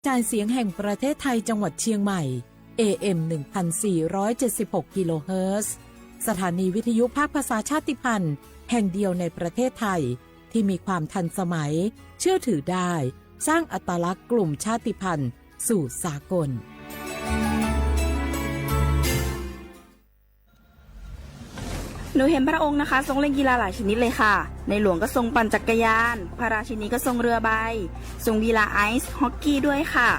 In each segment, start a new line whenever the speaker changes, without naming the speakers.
จ่ายเสียงแห่งประเทศไทยจังหวัดเชียงใหม่ AM 1476 กิโลเฮิรตซ์สถานีวิทยุภาคภาษาชาติพันธุ์แห่งเดียวในประเทศไทยที่มีความทันสมัยเชื่อถือได้สร้างอัตลักษณ์กลุ่มชาติพันธุ์สู่สากล
หนูเห็นพระองค์นะคะทรงเล่นกีฬาหลายชนิดเลยค่ะในหลวงก็ทรงปั่นจักรยานพระราชินีก็ทรงเรือใบทรงกีฬาไอซ์ฮอกกี้ด้วยค่ะ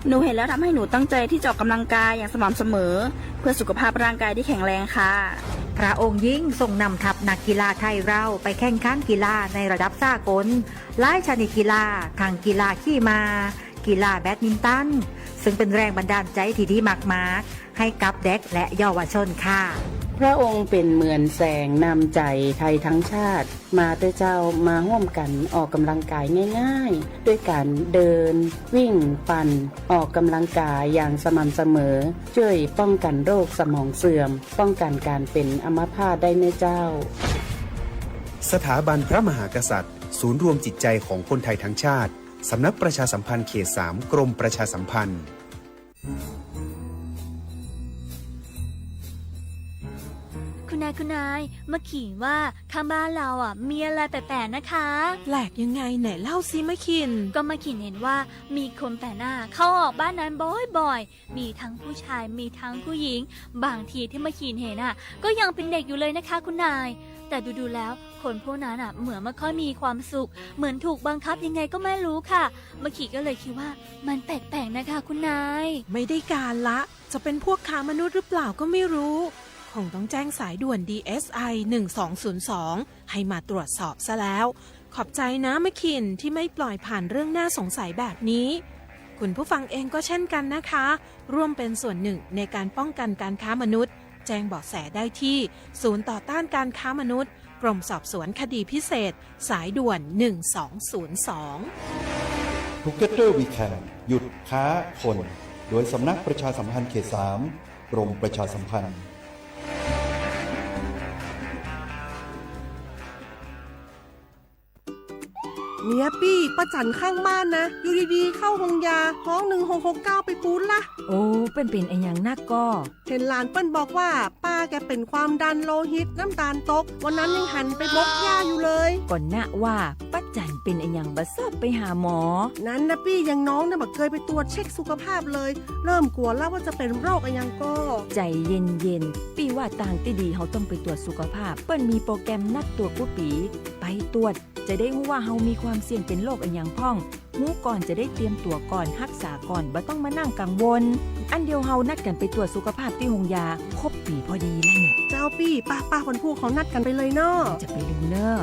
หนูเห็นแล้วทำให้หนูตั้งใจที่จะออกกำลังกายอย่างสม่ำเสมอเพื่อสุขภาพร่างกายที่แข็งแรงค่ะ
พระองค์ยิ่งทรงนำทัพนักกีฬาไทยเราไปแข่งขันกีฬาในระดับสากลหลายชนิดกีฬาทั้งกีฬาขี่ม้ากีฬาแบดมินตันซึ่งเป็นแรงบันดาลใจที่ดีมากๆให้กับเด็กและเยาวชนค่ะ
พระองค์เป็นเหมือนแสงนำใจไทยทั้งชาติมาเตเจ้ามาร่วมกันออกกำลังกายง่ายๆด้วยการเดินวิ่งปั่นออกกำลังกายอย่างสม่ำเสมอช่วยป้องกันโรคสมองเสื่อมป้องกันการเป็นอัมพาตได้ในเจ้า
สถาบันพระมหากษัตริย์ศูนย์รวมจิตใจของคนไทยทั้งชาติสำนักประชาสัมพันธ์เขต 3 กรมประชาสัมพันธ์
คุณนายมาขินว่าข้างบ้านเรามีอะไรแปลกๆนะคะ
แปลกยังไงไหนเล่าซิมะขิน
ก็มาขินเห็นว่ามีคนแปลกหน้าเข้าออกบ้านนั้นบ่อยๆมีทั้งผู้ชายมีทั้งผู้หญิงบางทีที่มาขินเห็นก็ยังเป็นเด็กอยู่เลยนะคะคุณนายแต่ดูแล้วคนพวกนั้นเหมือนไม่ค่อยมีความสุขเหมือนถูกบังคับยังไงก็ไม่รู้ค่ะมาขินก็เลยคิดว่ามันแปลกๆนะคะคุณนาย
ไม่ได้การละจะเป็นพวกค้ามนุษย์หรือเปล่าก็ไม่รู้คงต้องแจ้งสายด่วน DSI 1202ให้มาตรวจสอบซะแล้วขอบใจนะมะขินที่ไม่ปล่อยผ่านเรื่องน่าสงสัยแบบนี้คุณผู้ฟังเองก็เช่นกันนะคะร่วมเป็นส่วนหนึ่งในการป้องกันการค้ามนุษย์แจ้งเบาะแสได้ที่ศูนย์ต่อต้านการค้ามนุษย์กรมสอบสวนคดีพิเศษสายด่วน1202
Together We Can หยุดค้าคนโดยสำนักประชาสัมพันธ์เขต 3 กรมประชาสัมพันธ์
เนี่ยปี้ป้าจันข้างบ้านนะอยู่ดีๆเข้าห้องยาท้อง1669ไปปูนละ
โอ้เป็นไอ้อย่างนักก็
เห็นหลานเปิ้นบอกว่าป้าแกเป็นความดันโลหิตน้ำตาลตกวันนั้นยังหันไปบกยาอยู่เลย
ก่อนนะว่าป้าจันเป็นไอ้อย่างบัดซอบไปหาหมอ
นั้นนะปี้ยังน้องเนี่ยบ่เคยไปตรวจเช็คสุขภาพเลยเริ่มกลัวแล้วว่าจะเป็นโรคอะไรยังก็
ใจเย็นๆปี้ว่าต่างที่ดีเขาต้องไปตรวจสุขภาพเปิ้นมีโปรแกรมนัดตรวจกุปีไปตรวจจะได้รู้ว่าเฮามีความเสี่ยงเป็นโรคอันยังพ่องรู้ก่อนจะได้เตรียมตัวก่อนรักษาก่อนบ่ต้องมานั่งกังวลอันเดียวเฮานัดกันไปตรวจสุขภาพที่โรงยาครบปีพอดีแล้วเนี่ย
เจ้าปี้ป้าคนผู้เขานัดกันไปเลยเนาะ
จะไปรู้เนาะ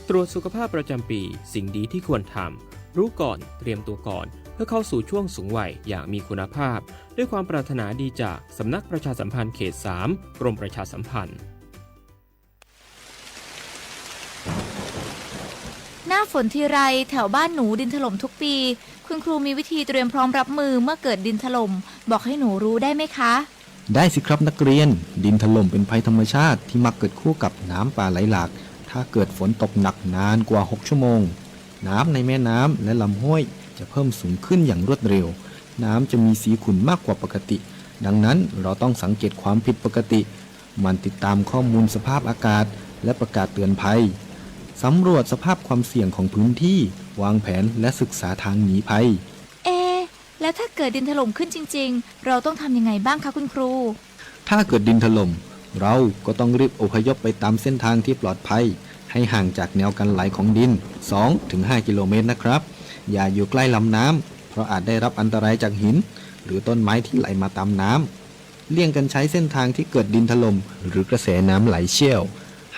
ตรวจสุขภาพประจำปีสิ่งดีที่ควรทำรู้ก่อนเตรียมตัวก่อนเพื่อเข้าสู่ช่วงสูงวัยอย่างมีคุณภาพด้วยความปรารถนาดีจากสำนักประชาสัมพันธ์เขต 3 กรมประชาสัมพันธ์
หน้าฝนทีไรแถวบ้านหนูดินถล่มทุกปีคุณครูมีวิธีเตรียมพร้อมรับมือเมื่อเกิดดินถล่มบอกให้หนูรู้ได้ไหมคะ
ได้สิครับนักเรียนดินถล่มเป็นภัยธรรมชาติที่มักเกิดคู่กับน้ำป่าไหลหลากถ้าเกิดฝนตกหนักนานกว่า6ชั่วโมงน้ำในแม่น้ำและลำห้วยจะเพิ่มสูงขึ้นอย่างรวดเร็วน้ำจะมีสีขุ่นมากกว่าปกติดังนั้นเราต้องสังเกตความผิดปกติมันติดตามข้อมูลสภาพอากาศและประกาศเตือนภัยสำรวจสภาพความเสี่ยงของพื้นที่วางแผนและศึกษาทางหนีภัย
แล้วถ้าเกิดดินถล่มขึ้นจริงๆเราต้องทำยังไงบ้างคะคุณครู
ถ้าเกิดดินถล่มเราก็ต้องรีบอพยพไปตามเส้นทางที่ปลอดภัยให้ห่างจากแนวกันไหลของดิน 2-5 กิโลเมตรนะครับอย่าอยู่ใกล้ลำน้ำเพราะอาจได้รับอันตรายจากหินหรือต้นไม้ที่ไหลมาตามน้ำเลี่ยงกันใช้เส้นทางที่เกิดดินถล่มหรือกระแสน้ำไหลเชี่ยว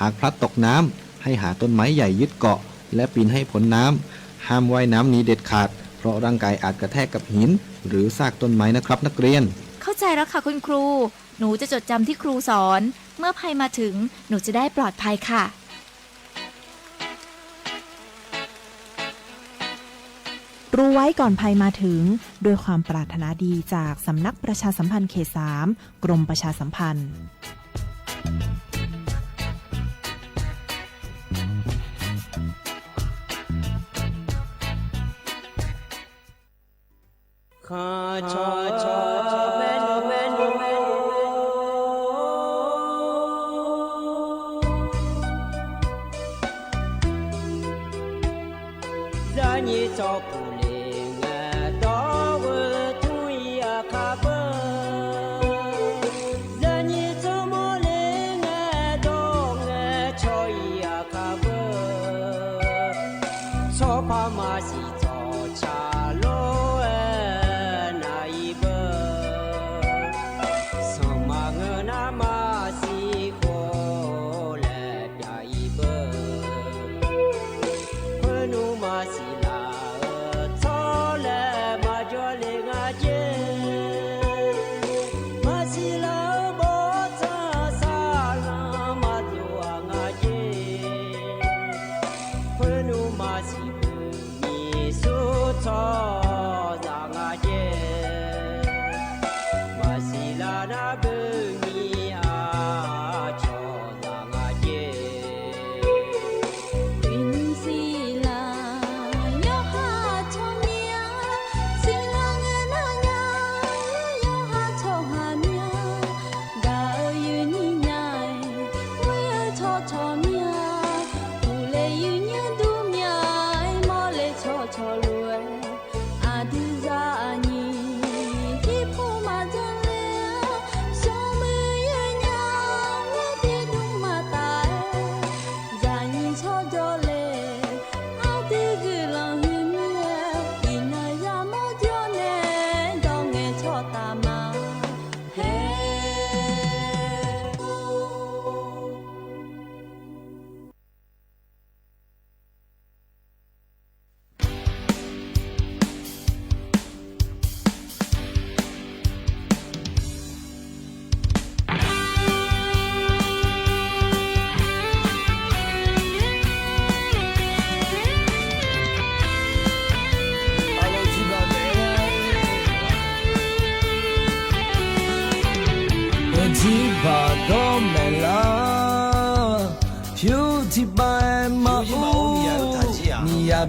หากพลัดตกน้ำให้หาต้นไม้ใหญ่ยึดเกาะและปีนให้พ้นน้ำห้ามว่ายน้ำหนีเด็ดขาดเพราะร่างกายอาจกระแทกกับหินหรือซากต้นไม้นะครับนักเรียน
เข้าใจแล้วค่ะคุณครูหนูจะจดจำที่ครูสอนเมื่อภัยมาถึงหนูจะได้ปลอดภัยค่ะ
รู้ไว้ก่อนภัยมาถึงด้วยความปรารถนาดีจากสำนักประชาสัมพันธ์เขต 3 กรมประชาสัมพันธ์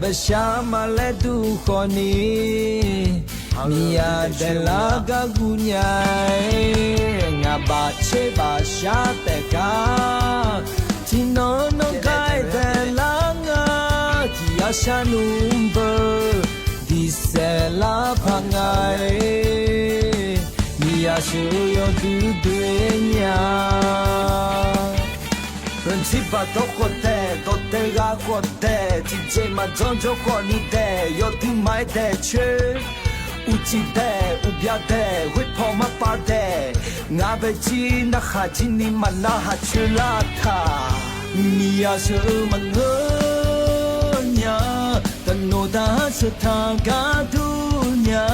Bersama ledu khoni Mia dela gagunyai Ngabat cheba shateka Tino no gai delanga Kia shanumba Disela pangai Mia shuyo duduenya Principa tokote, tote ga kote, DJ ma zonjo koni de, yo tu mai de che, uchi de, ubya de, whipo ma par de, nga beji na haji ni mana ha chulata, niya su mangonya, tanoda seta ga dunya,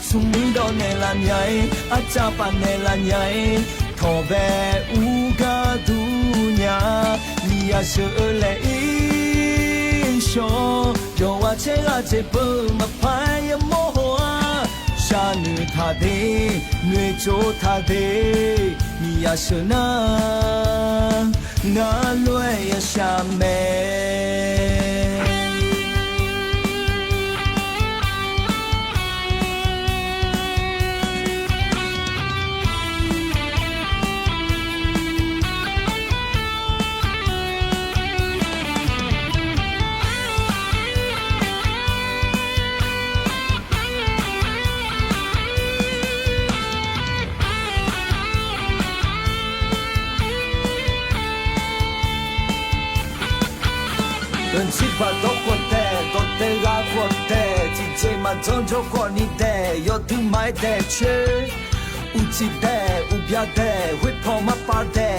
sumido ne la nyai, achapa ne la nyai, tobe uga dunya. Nia sele insho yo wa che ga che pu ma phai ya mo hoa sha nu tha de nwe cho tha de nia shuna na lue ya sha me Principa tokote, tote ga kote, DJ ma zonjo koni de, yo tu mai de che, uchi de, ubya de, whipo ma par de,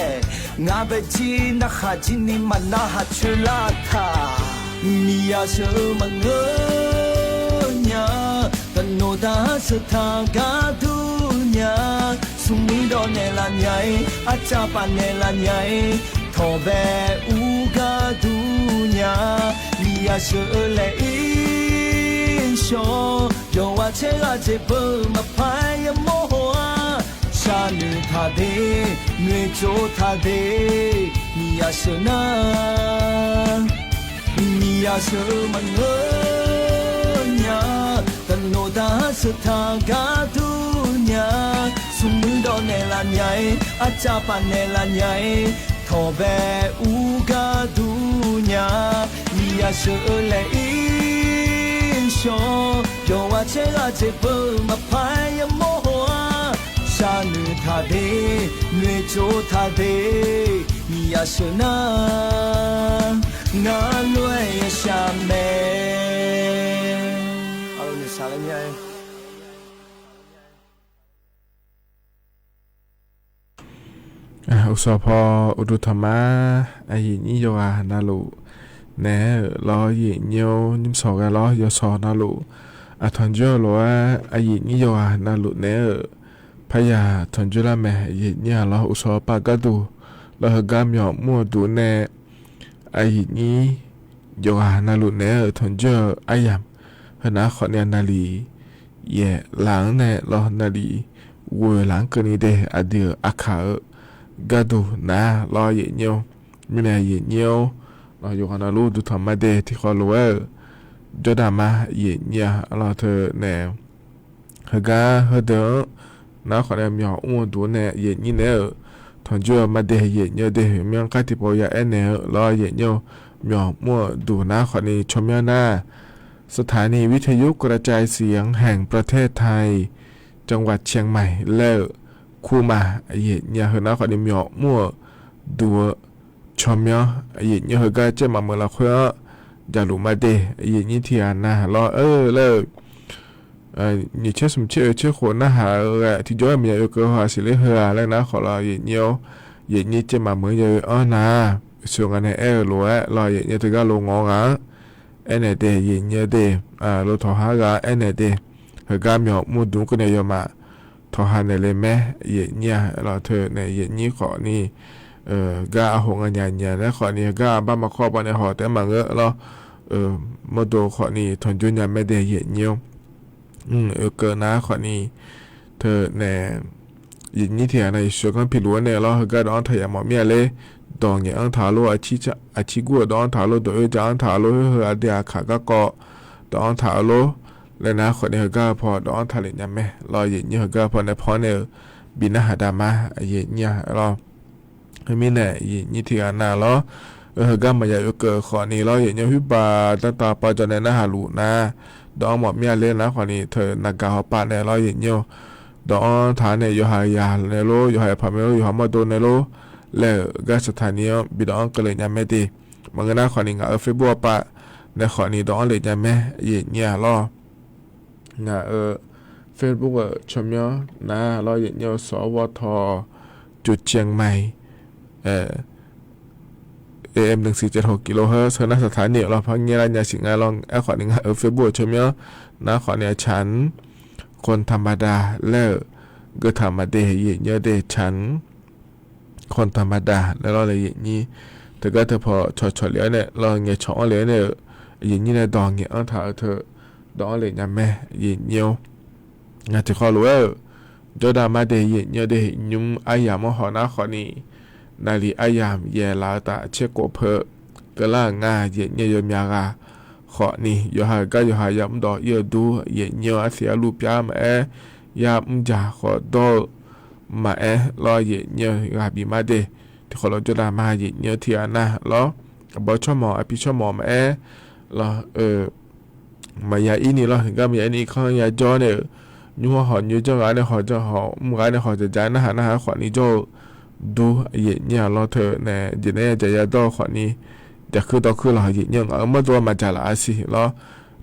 nga beji na haji ni mana ha chulata, niya shu mangonya, tanoda seta ga dunya, sumido ne la nyai, achapa ne la nyai, tobe uga dunya, liya shule insho, yo wa che ga che pu ma phai ya mo hoa, sha nu tha de, nwe cho tha de, niya shuna, niya shu mangonya, โนดาสถากาทุญาสุมุนดอนเนลันใหญ่อาจาปันเนลันใหญ่ทอเบอูกาทุญามียาเชอเลอินชอโยวาเชกาเจเปมาพายโมโหရှာနွေထားသေးနွေချိုးထားသေးမိရရှနာငါလွယ်ရရှာမယ်အားလုံးနဲ့ရှာလိုက်မြိုင်
อุสพออุดุธรรมะไอ้ยี่โยอานาลูแน่รอยี่เนียวนิมสอกรอยศนาลูอาทันเจอรอไอ้ยี่โยอานาลูแน่พยาทันจุลาแม่ยี่เนี่ยรออุสปากาดูรอหกามยอมัวดูแน่ไอ้ยี่โยอานาลูแน่ทันเจอไอ้ยามหน้าขอเนี่ยนาลีเย่หลังแน่รอนาลีวัวหลังกันนี้เดอเดียอาคากาดูนะรอเย็นเนียวมีแน่เย็นเนียวรออยู่กันนะลูกดูทำมาเดที่เขารู้ว่าจดามาเย็นเนียรอเธอแน่เฮกาเฮเดอนะขอเนี่ยมีหัวอ้วนดูแน่เย็นนี่เน่ทอนจัวมาเดเย็นเนียวเดเมียงกัดที่ปอยาเอเน่รอเย็นเนียวมีหัวมั่วดูนะขอนี้ชมยาหน้าสถานีวิทยุกระจายเสียงแห่งประเทศไทยจังหวัดเชียงใหม่เล่คู่มาเย็นเนี่ยเฮนะขอนี้มีหัวมั่วดูชมยาเย็นเนี่ยเฮก็จะมาเมื่อละเพื่อจะรู้มาเดเย็นนี่ที่อ่านนะรอเล่你吃什么吃吃火那哈个ที่จะมีอยู่ก็หาสิเลยเฮาแล้วนะขอรอเย็นเนี่ยเย็นนี่จะมาเมื่ออยู่นะส่วนอันนี้รู้รอเย็นเนี่ยถึงก็ลงงอ่ะเอ็นเดเย็นเนี่ยเดรถทหารก็เอ็นเดเฮก็มีมุดดูกันเนี่ยมาทหารเนี่ยเลยแม่เย็นเนี่ยรอเธอในเย็นนี่ขอนี่ก็เอาหงอันใหญ่ๆแล้วขอนี่ก็บ้ามาครอบในหอแต่มาเงอะแล้วมาดูขอนี่ทนจุนยังไม่ได้เย็นเนี่ยเกินนะขอนี้เธอแน่ยินนี่เถียในช่วงกันผิดล้วนเนี่ยเราก็ดอนเถียหมอเมียเลยดองอย่างอังถาโลอาชีกัวดอนถาโลโดยจะอังถาโลเฮือเดียขาก็เกาะดอนถาโลเลยนะขอนี้ก็พอดอนถาเลยยังไม่รอยินนี่ก็พอในพอเนี่ยบินหาดามายินเนี่ยเราให้มีแน่ยินนี่เถียนาเราก็มาอยากเกิดขอนี้เรายินเนี่ยพิบาตั้งตาปจนในหน้าหาลูนะดองหมอเมียเล่นนะขอนี้เธอนากาฮอปาในร้อยเย็นเนียวดองฐานในอยู่หายาในโลอยู่หายพาเมลอยู่หามาโดนในโลแล้วก็สถานีบิดองก็เลยยังไม่ดีมันก็น่าขอนี้งาเฟบัวปะในขอนี้ดองเลยยังไม่เย็นเนี่ยรองาเฟซบุ๊กชมยอนะร้อยเย็นเนียวสวทจุดเชียงใหม่AM 1476 กิโลเฮิรตซ์นะสถานีเราพังเงียรัญญาสิงห์ลองขอหนึ่งเฟซบุ๊กชมเนาะนะขอเนี่ยฉันคนธรรมดาเลิกก็ธรรมดาเยอะเดฉันคนธรรมดาแล้วเราเลยอย่างนี้แต่ก็เธอพอชดๆแล้วเนี่ยเราเงี้ยช่องเลยเนี่ยอย่างนี้เนี่ยดองเงี้ยถ่ายเธอดองเลยยังแม่อย่างเงี้ยงานจะขอรู้ว่าจดามาเดย์เงี้ยเดย์ยุ่งอายามหอนะขอนี้นาลีอายามเยลาตาเชโกเพอกะล่างาเยเนียยมยากาขอนี่ยหาก็ยหายามดอเยดูเยเนียเสียรูปยามยามจาขอดอมารอเยเนียกาบีมาเดที่ขอเราจะดามาเยเนียเทียนะรอบอชมออภิชมอมรอมายาอีนี่รอถึงก็มายานี่ข้างยาจอเนี่ยยูหอยูเจ้าเนี่ยหอเจ้าหอมึงเนี่ยหอจะใจนะหาขอนี่โจดูเย็นเนี่ยเราเธอเนี่ยเดี๋ยวนี้จะยาดอขอนี้จะคือต่อคือเราเย็นยังเมื่อตัวมาจากละสิเรา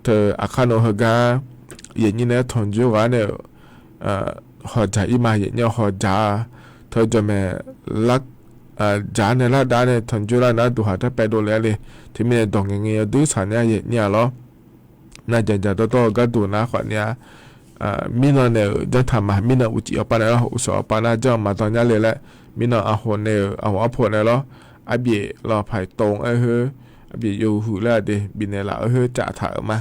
เธออาคารโนฮกาเย็นนี่เนี่ยทนจูว่าเนี่ยหอจ่าอีมาเย็นเนี่ยหอจ่าเธอจะมาลักจ่าเนี่ยละด้านเนี่ยทนจูละนะดูหาถ้าไปดูแลเลยที่มีดอกอย่างเงี้ยดูสารเนี่ยเย็นเนี่ยเราน่าจะตัวก็ดูนะขอเนี่ยมีนเนี่ยจะทำมามีนอุจิอปาเนี่ยอุสอปานะเจ้ามาตอนนี้เลยแหละมีนอาหนเนี่ยเอาผลเนี่ยอาเบียรอภายตรงอาเบียอยู่หูแล้วเดบินเนี่ยละจะถ่ายมา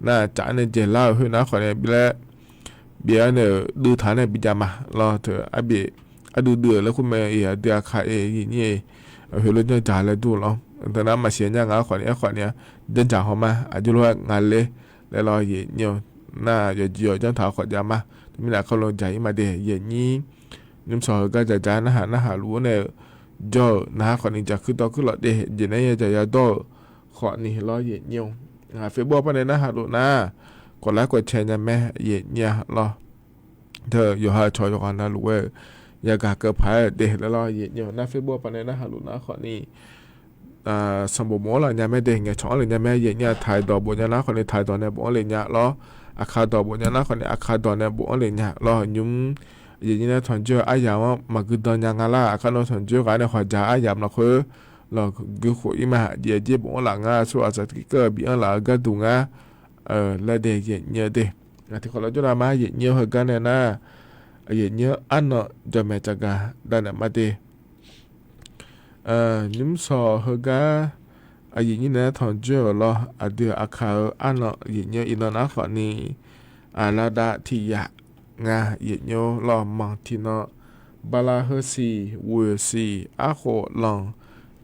น่าจะเนี่ยเจล่านะขอเนี่ยบิแล้วเบียเนี่ยดูฐานเนี่ยบิจามารอเธออาเบียดูเดือดแล้วคุณแม่เดือดขาอย่างนี้เรื่องจ่ายแล้วดูหรอตอนนั้นมาเสียยังขอเนี่ยเดินจากเขามาอาจจะรู้งานเลยแล้วรอเย็นเนี่ย น่าอย่าเจียวจังถาขอดยามามีหลายคนลงใจมาเดเย็นนี้นิมสอก็จะจานอาหารรู้เนี่ยจอนะขอนี้จะขึ้นต่อขึ้นหลอดเดเย็นนี้จะยาโตขอนี้รอเย็นยงเฟซบุ๊กไปเลยนะหาดูนะกดไลค์กดแชร์นะแม่เย็นเนี่ยรอเธออยู่หาชอยกันนะรู้ว่าอยากเกิดภัยเดแล้วรอเย็นยงนะเฟซบุ๊กไปเลยนะหาดูนะขอนี้สมบูรณ์แล้วเนี่ยแม่เด็กเนี่ยช่องเลยเนี่ยแม่เย็นเนี่ยถ่ายดอกบุญเนี่ยนะคนนี้ถ่ายดอกเนี่ยบุญเลยเนี่ยรออาคาดอกบุญเนี่ยนะคนนี้อาคาดอกเนี่ยบุญเลยเนี่ยรอยุ่มเย็นเนี่ยถอนเจ้าอายามว่ามากุดอนยังไงล่ะอาคาโนถอนเจ้ากันเนี่ยขอจ่าอายามนะคือเรากูขออีมาเดี๋ยวเจ็บบุญหลังอ่ะส่วนอาจจะเกิดบีอันหลังก็ดุงอ่ะแล้วเด็กเย็นเนี่ยเด็กที่คนเราจะมาเย็นเนี่ยเหกันเนี่ยนะเย็นเนี่ยอันเนาะจะแม่จักรได้เนี่ยมาเด็กนิมสอเฮกายินเนี่ยถอนเจอรอเดืออาคาอันเนาะยินเนี่ยอินนะขอนี้ลาดาที่ยะงายินเนี่ยรอมังที่เนาะบาลาเฮซีวูซีอาโคลอง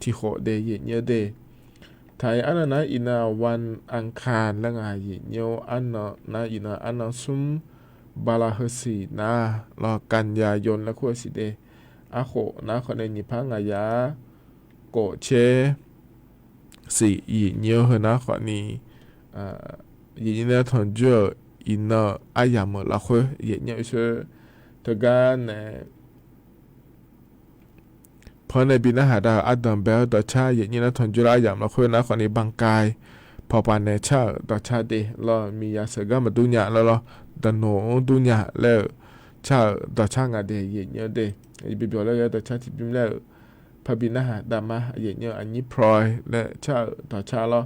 ที่โคเดยินเนี่ยเดไทยอันนั้นอินาวันอังคารและงายินเนี่ยอันเนาะนะอินาอันนั้นซุมบาลาเฮซีนะรอกันยายนและขั้วสิเดอาโคนะขอในนิพังอายาโกเชสี่อีเนียวเหนะขอนี้ยีเนี่ยทอนเจออินเนออายามละคุยเนี่ยช่วยทการเนี่ยพอในบินหาดาอัดดัมเบลต่อชายีเนี่ยทอนเจออายามละคุยนะขอนี้บางกายพอปานในชาต่อชาเดรอมียาเสกมาดุญะแล้วรอดันโนดุญะแล้วชาต่อชางาเดยีเนี่ยเดอีบิบแล้วต่อชาที่บิมแล้วพบินะฮะดามาเย็นเนี่ยอันนี้พลอยและชาต่อชาล้อ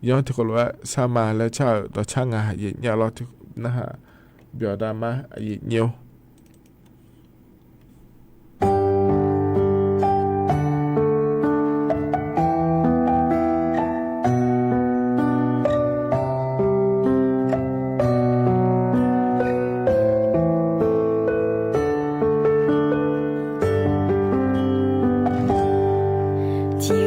ย้อนที่คนว่าสามาและชาต่อชางาเย็นเนี่ยล้อที่นะฮะเบียดามาเย็นเนี่ย
ที่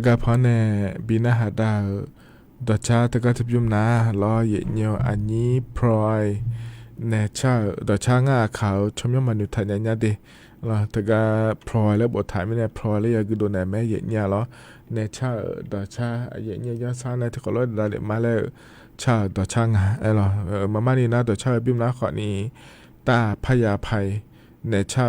กะพอเนบินาหาดาดอชาตะกะทบยุมนาลอเยเนียวอันนี้พรอยเนชาดอชางาขาวชมยมมนุษย์ทันยาเดลอตะกะพรอยแล้วบทถ่ายไม่แน่พรอยแล้วยาคือโดนแม่เยเนียลอเนชาดอชาเยเนียยาซาในที่เขาลดดาเดมาแล้วชาดอชางาลอมามานี่นะดอชาบิมนาขอนี้ตาพยาภัยเนชา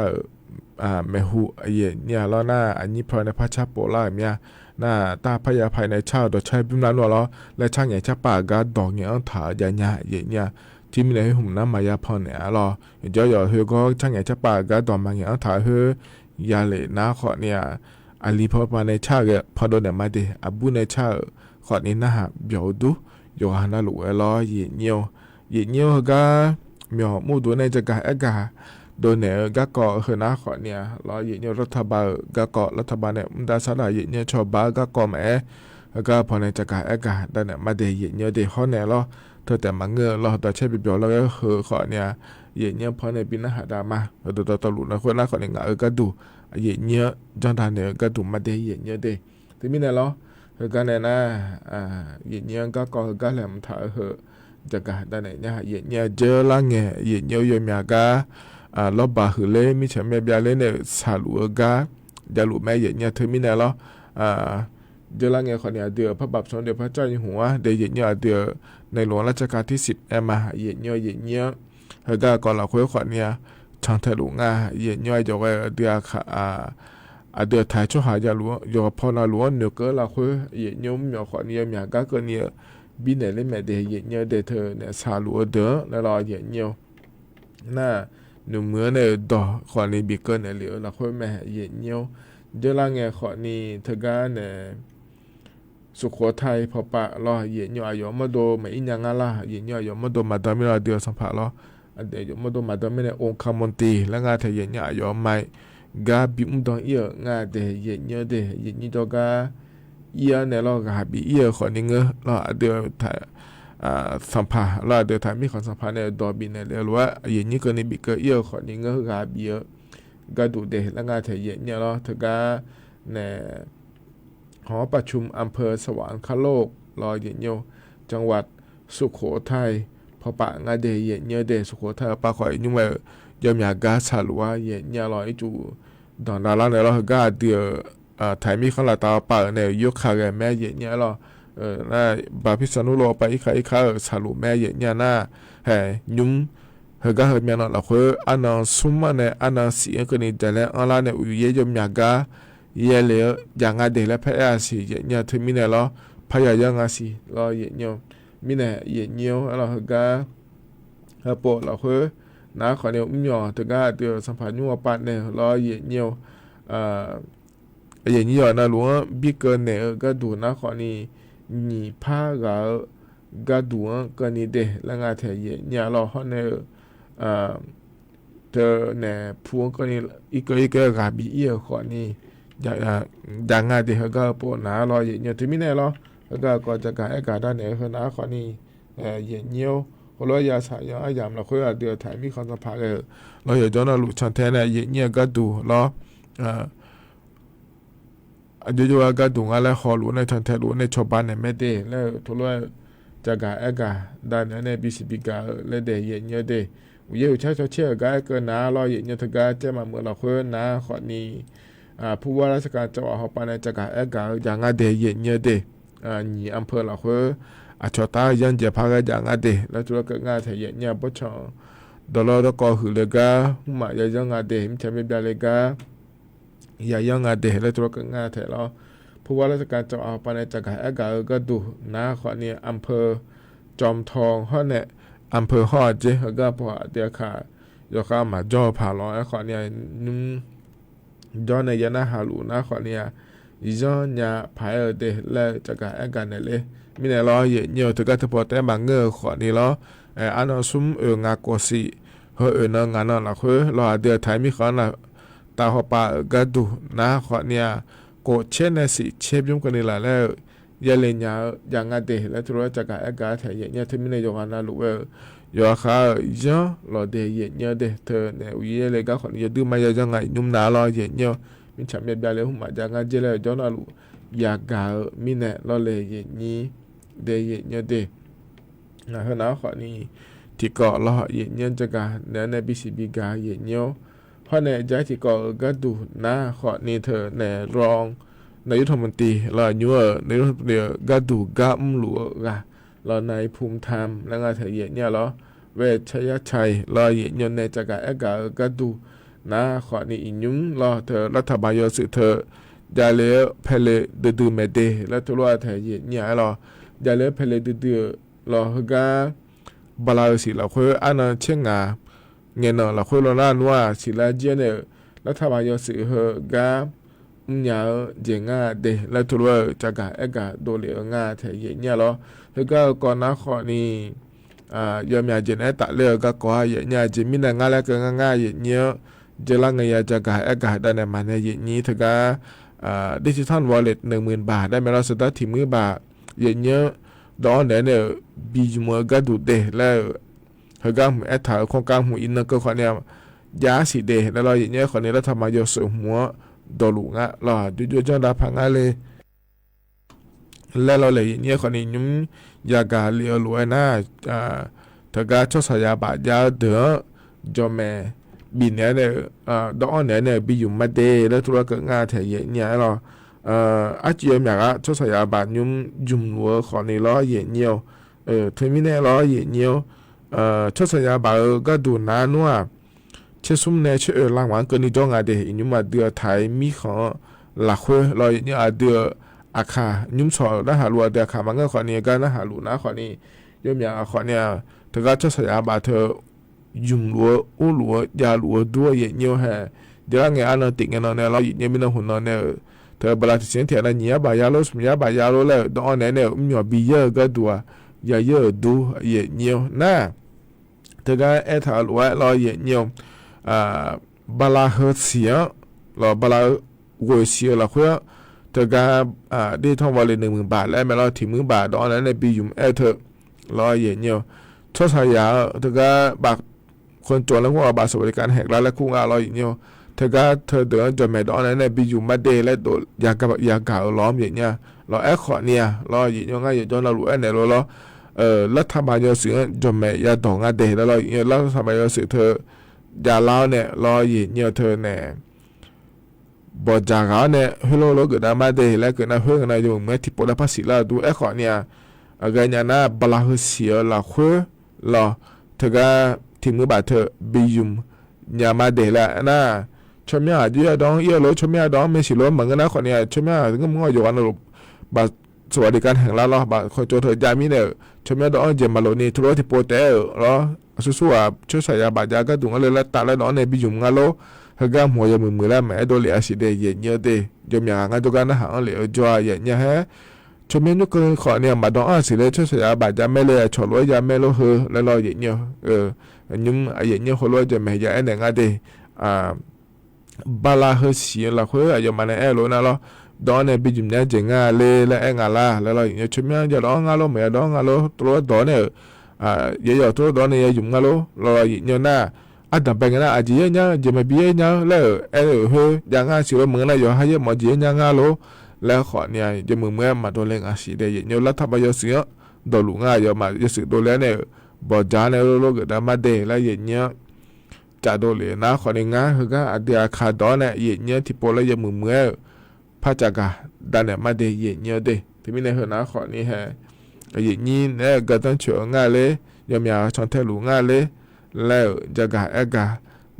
เมหูเยเนี่ยล้อหน้าอันนี้พอในพระชาโปล่าเมียหน้าตาพยาภัยในชาดอใช้บิมล้านล้อและช่างใหญ่ชาป่ากาดอกเงี้ยถาญาญาเยเนี่ยที่มีในหุ่มน้ำมายาพอเนี่ยล้อเจ้าหยอเฮก็ช่างใหญ่ชาป่ากาดอกมาเงี้ยถาเฮยาเลน้าขอเนี่ยอาลีพอมาในชาเกพอโดนเนี่ยมาเดอบุในชาขอนี้นะฮะเบียวดูโยฮานาลุล้อเยเนี่ยก็เมียวมูดูในจะกะกะโดยเนี่ยก็เกาะเฮน่าขอเนี่ยรอเยเนี่ยรัฐบาลก็เกาะรัฐบาลเนี่ยมันได้สลายเยเนี่ยชาวบ้านก็เกาะแม่ก็พอในจักรอากาศได้เนี่ยมาเดเยเนี่ยเดข้อเนี่ยรอเธอแต่มาเงือรอแต่ใช้บิบยอแล้วก็เฮขอเนี่ยเยเนี่ยพอในปีนหาดามาตัวตลุนะคนละขอเนี่ยก็ดูเยเนี่ยจอนทานเนี่ยก็ดูมาเดเยเนี่ยเดที่มีเนี่ยรอก็เนี่ยนะเยเนี่ยก็เกาะก็แหลมถ่ายเฮจักรได้เนี่ยเยเนี่ยเจอละเงยเยเนี่ยยมีกาลบบาหือเล่มิฉะเมียบยาเล่เนี่ยสาลูกาจาลูแม่เยเนี่ยเธอมีเนี่ยล้อเจอละเงยคนเนี่ยเดือพระบาทสมเด็จพระเจ้าอยู่หัวเดยเยเนี่ยเดือในหลวงรัชกาลที่10มาเยเนี่ยเฮก็ก่อนเราคุยคนเนี่ยช่างทะลุงาเยเนี่ยจะไว้เดือเดือไทยช่วยหายาหลวงยอพอนาหลวงเนื้อเกเราคุยเยเนี่ยมีคนเนี่ยมีก็เกินเนี่ยบินเนี่ยเล่นแม่เดยเยเนี่ยเดเธอเนี่ยสาลูเดือแล้วรอเยเนี่ยน่าหนุ่มเมื่อในดอขอนี้บิเกิลเนี่ยเหลียวเราค่อยแม่เย็นเยียวเจอละไงขอนี้เธอการเนี่ยสุโขทัยพอปะรอเย็นเยียวอายุมาโดไม่อินยังละเย็นเยียวอายุมาโดมาดามิลาเดียวสัมผัสรอเดี๋ยวมาโดมาดามิเนี่ยองค์คมนตรีแล้วงานเธอเย็นเยียวอายุไม่กาบิมดองเอียงานเดี๋ยวเย็นเยียวเดี๋ยวเย็นเยียวก็เอียเนี่ยเราก็หาบิเอียขอนี้เงอเราเดี๋ยวถ่ายสัมภาระเราเดี๋ยวถ่ายมีของสัมภาระในดอบินเนี่ยเรียกว่าอย่างนี้ก็ในบิเกอร์เอียขอนี้เงือกาเบียก็ดูเดแล้วงานเธอเย็นเนี่ยเราเธอก็ในหอประชุมอำเภอสวรรคโลกรอเย็นเยียวจังหวัดสุโขทัยพอปะงานเดย์เย็นเนี่ยเดสุโขทัยปะข่อยยุ่งเลยยอมอยากกาสาลัวเย็นเนี่ยรอไอจูดอนดาราเนี่ยเราก็เดี๋ยวถ่ายมีข้าวตาปะเนี่ยยกขาแกแม่เย็นเนี่ยเราน่าบาพิษณุโลไปอีกค่ะสารุแม่เย็นเนี่ยน่าแห่ยุ่งเฮก็เฮมีนเราคืออันนั้นซุ่มเนี่ยอันนั้นสิ่งก็นี่แต่แล้วอันนั้นเนี่ยอุยยมยากาเยเลยอย่างงั้นเดี๋ยวแล้วพยาสิเย็นเนี่ยถึงมีเนี่ยเราพยายังงั้นสิเราเย็นเนี่ยมีเนี่ยเย็นเนี่ยเราเฮก็เฮปอเราคือน้าขอเนี่ยอุ้มยอถึงก็เดี๋ยวสัมผัสยุ่งปัดเนี่ยเราเย็นเนี่ยเย็นเนี่ยนะหลวงบิ๊กเกินเนี่ยก็ดูน้าขอนี่你怕个多个你的那个太爷，你老好呢的呢普个你一个个比一个你อย่างงั้น的个不拿了也你对面呢了个这个个ด้านเนี่ยคือ拿ขอนี่เย็นเยียวหัวเรายาสายายามเราคุยเดือดถ่ายมีความสัมพันธ์เราอยู่จนเราหลุดชันแท้เนี่ยเย็นเยียวก็ดูแล้วเดี๋ยวก็ดูงานแล้วขอรู้ในทันทีรู้ในชาวบ้านในไม่ได้แล้วทุกวันจะกะเอกะด้านนั้นในบิสิบิกาแล้วเดี๋ยวเย็นเยอะเดี๋ยวเยอะใช้เชื่อก็เกินน้ารอเย็นเยอะถึงก็จะมาเมื่อเราคุยน้าขอนี้ผู้ว่าราชการจังหวัดเขาไปในจะกะเอกะอย่างงั้นเดี๋ยวเย็นเยอะเดี๋ยวนี่อำเภอเราคุยชาวตายันจะพากันอย่างงั้นเดี๋ยวแล้วทุกคนงานที่เย็นเยอะปุ๊บชอดอลลาร์ก็หือเลยก็หุ่มมาอย่างงั้นเดี๋ยวมันจะไม่ได้เลยก็อย่างงั้นเดี๋ยวแล้วทุกคนงานที่เราผู้ว่าราชการจังหวัดไปในจังหวัดเอกาก็ดูน้าขอเนี่ยอำเภอจอมทองเขาเนี่ยอำเภอฮอดเจ้าก็พอเดี๋ยวค่ะยกเข้ามาจ่อผ่าล้อขอเนี่ยนุ่งจ่อในยันหาลูน้าขอเนี่ยจ่อเนี่ยพายเดแล้วจังหวัดเอกาเนี่ยเลยมีเนี่ยล้อเยอะถึงก็จะพอแต่บางเงือขอนี่ล้ออันนั้นซุ่มงาโกสิเฮเนั่งงานนั่นละคือล้อเดี๋ยวไทยมีขอน่ะตาหัวปลาก็ดูน้าขอเนี่ยก็เช่นนั้นสิเชฟยุ่งกันนี่แหละแล้วยาเลียนอย่างงั้นเดแล้วทุกคนจะกะเอกาแถวเนี่ยที่มีในโยงานลูกยาข้าย่อรอเดย์เนี่ยเดเธอเนี่ยวิเอเลยก็คนยาดูมาอย่างไงนุ่มหนาลอยเนี่ยมีฉันเบียดเลยหุ่มมาอย่างงั้นเจเลยจอนาลู ยากามีแน่รอเลยเยนี้เดเยเนเดนะเฮานะขอนี้ที่ก็รอเยเนจะกาเนในบิสิบิกาเยเนเพราะในใจที่ก็ก็ดูนะขอนี้เธอในรองนายกรัฐมนตรีรอยัวนายกรัฐมนตรีก็ดูกัมหลัวกะรอนายภูมิธรรมแล้วก็เธอเยเนี่ยรอเวชยชัยรอเยเนในจะกาก็ดูนะขอนี้อินุมรอเธอรัฐบาลยศเธอยาเลเพลดือเมเดแล้วตัวเธอเยเนี่ยรอยาเลเพลดือรอฮกาบลาสิเราคุยอันนั้นเช่นงาเงินเราคุยเราหน้าว่าสิลาเจเนรัฐบาลยศเฮกาญาเจงาเดแล้วตัวจะกาโดเลงาเธอเยเนี่ยรอฮกาก่อนนะขอนี้ยอมยาเจเนตะเลก็ก่อเยเนี่ยเจมินงาแล้วก็งาเยเนี่ยเจลังเงยจะกาได้ในมันเยนี้เธอกาดิจิทัลวอลเล็ต 10,000 บาทได้ไหมเราสตาร์ทที่มือบาทเยอะๆดอนเนี่ยบีจมัวก็ดูเดแล้วเฮก็แอดถ่ายโครงการหัวอินก็คนเนี่ยยาสีเดแล้วเราเยอะๆคนนี้เราทำมาโยสหัวดอลุงะเราดูๆจังดาพังอะไรแล้วเราเลยเยอะๆคนนี้ยุ่งยากาเลียวรวยนะเธอก็ชดใช้ยาบาดยาเดือจอมแม่บินเนี่ยดอนเนี่ยบิอยู่มาเดแล้วทุกคนงานเถียเนี่ยเราอาจจะมีอะไรชดใช้บาดยุ่งยุ่งวัวขอในล้อเยี่ยวถึงมีเนี่ยล้อเยี่ยวชดใช้บาดก็ดูน้านัวเชื่อสุ่มเนี่ยเชื่อรางวัลก็นี่จ้องอะไรเดยุ่งมาเดือไทยมีของหลักคุยเราเนี่ยเดืออาคายุ่งสอบได้หาลัวเดือขามันก็ขอนี้ก็ได้หาลูนะขอนี้ย่อมอย่างขอเนี่ยเธอก็ชดใช้บาดเธอยุ่งลัวอู้ลัวยาลัวด้วยเยี่ยวแห่เดี๋ยวไงอันนั้นติดกันเนี่ยเราเนี่ยไม่ต้องหุ่นเนี่ยเธอบลาที่เสียงเถียนเนี่ยบายาโลสมียบายาโลแล้วดอนเนี่ยมีว่าบีเยอะก็ดัวยาเยอะดูเยี่ยวน่ะเธอก็ทาลัวเราเยี่ยวบลาเฮเสียเราบลาวัวเสียเราคุยเธอก็ได้ท่องวันละ10,000 บาทแล้วไม่เราถึง10,000 บาทดอนนั้นเนี่ยบียุ่มเธอเราเยี่ยวชดใช้ยาเธอก็บักคนจนแล้วก็บาสวัสดิการแห่งรัฐและคุ้งเราอย่างเงี้ยเธอก็เธอเดินจนแม่ดอนนั้นเนี่ยบิอยู่มาเดและโดดยากาล้อมอย่างเงี้ยเราขอเนี่ยเราอย่างเงี้ยง่ายจนเรารู้เนี่ยเรารัฐบาลจะสื่อจนแม่ยาดองเดแล้วเราอย่างเงี้ยรัฐบาลจะสื่อเธอยาเล่าเนี่ยเราอย่างเงี้ยเธอเนี่ยบอจากาเนี่ยเฮโลโลเกิดมาเดแล้วเกิดนะเพื่อนนายอยู่เมื่อที่ปวดภาษีละดูขอเนี่ยอะไรเนี่ยนะบลาเสียละคุยเราเธอก็ที่มือบาดเธอบิยุมยามาเดละนะชมยาอยู่ดองเยอะโลชมยาดองไม่สิโลเหมือนกันนะคนเนี้ยชมยาถึงก็มั่วอยู่วันละบาสวัสดิการแห่งรัฐบาคนโจเธอยามีเนี่ยชมยาดองเจมาโลนี่ทุรที่โปเตอรอสู้ๆช่วยใส่ยาบาดยาก็ดุงอะไรแล้วตาแล้วน้องเนี่ยบิยุมงาโลเฮก็หัวยามือแล้วแม่โดนเหลียสิเดเยอะเดยมยางานตัวกันนะหางเหลียวจ่อเยอะฮะชมนุกขอเนี่ยมาดองสิเลยช่วยใส่ยาบาดยาไม่เลยฉลวยยาไม่โลเฮแล้วรอเยอะnhưng ở những nhiều hồi giờ mày giờ anh đang ở đây bala hơi xí là khối ở giờ mà này lo na lo đó này bây giờ nhà chỉ ngà lê là anh ngà la là nhiều chuyện nhà giờ đó ngà lo mẹ đó ngà lo tôi đó này giờ tôi đó này dùng ngà lo là nhiều na anh đập bèn na chỉ nhá giờ mà bia nhá là anh hơi giờ ngà xí lo mượn này giờ hay giờ mà chỉ nhá ngà lo là khỏi này giờ mượn mà tôi lên ngà xí đây nhiều lát thắp giờ xí đồ lũ ngà giờ mà giờ xí đồ lên nàyบอจานเอโลก็ได้มาเดแล้วอย่างเงี้ยจะโดเลยนะขอในงานคือก็เดียขาดอนเนี่ยอย่างเงี้ยที่โปรแล้วยังมือพระจักรดันเนี่ยมาเดอย่างเงี้ยเดที่มีในหัวหน้าขอนี้ฮะอย่างนี้เนี่ยก็ต้องเชื่องานเลยยามยาชอนเทลูงานเลยแล้วจักร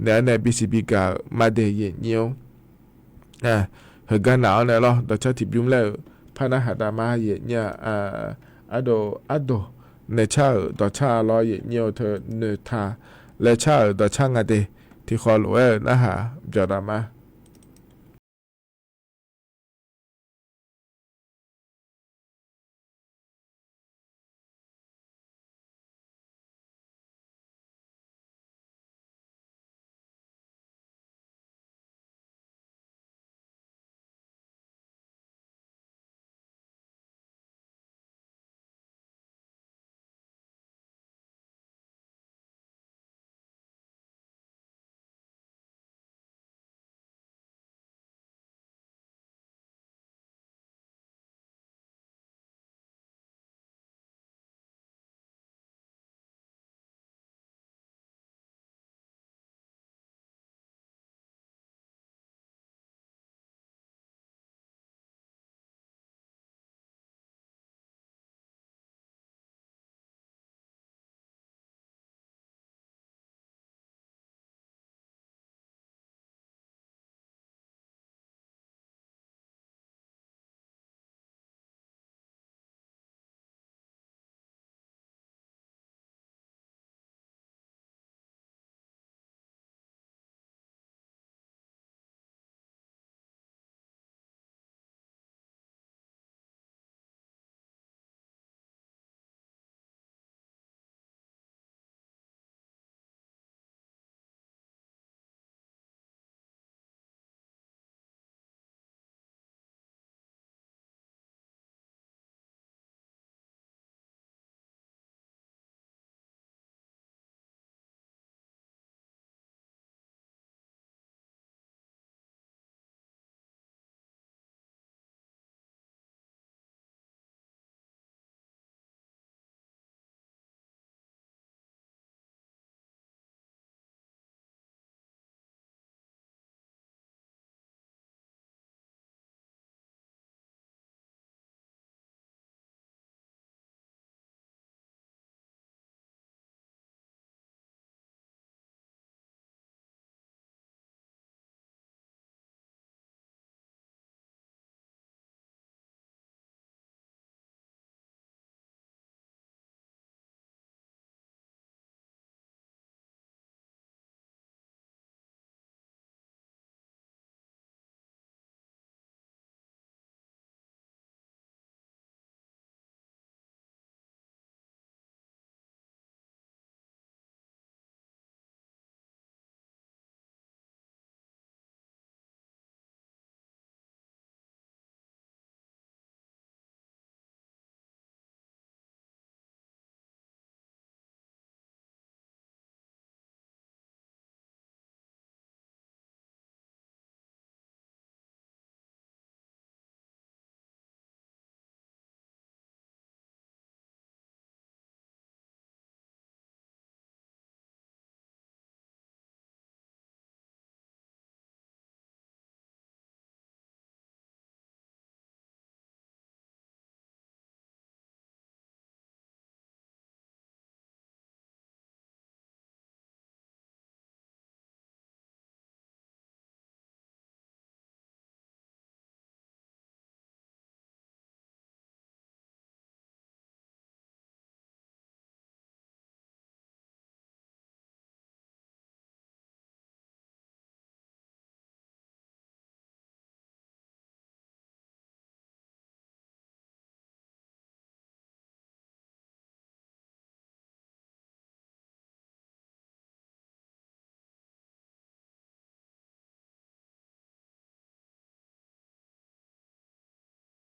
เนี่ยในบีซีบีก็มาเดอย่างเงี้ยคือก็หนาวเนี่ยหรอแต่ชาติบิมแล้วพระนหดามาอย่างเงี้ยอโดในชาต่อชาลอยเยี่ยวเธอเนื้อทาและชาต่อช่างอะไรที่ขอหลวงนะฮะจอดมา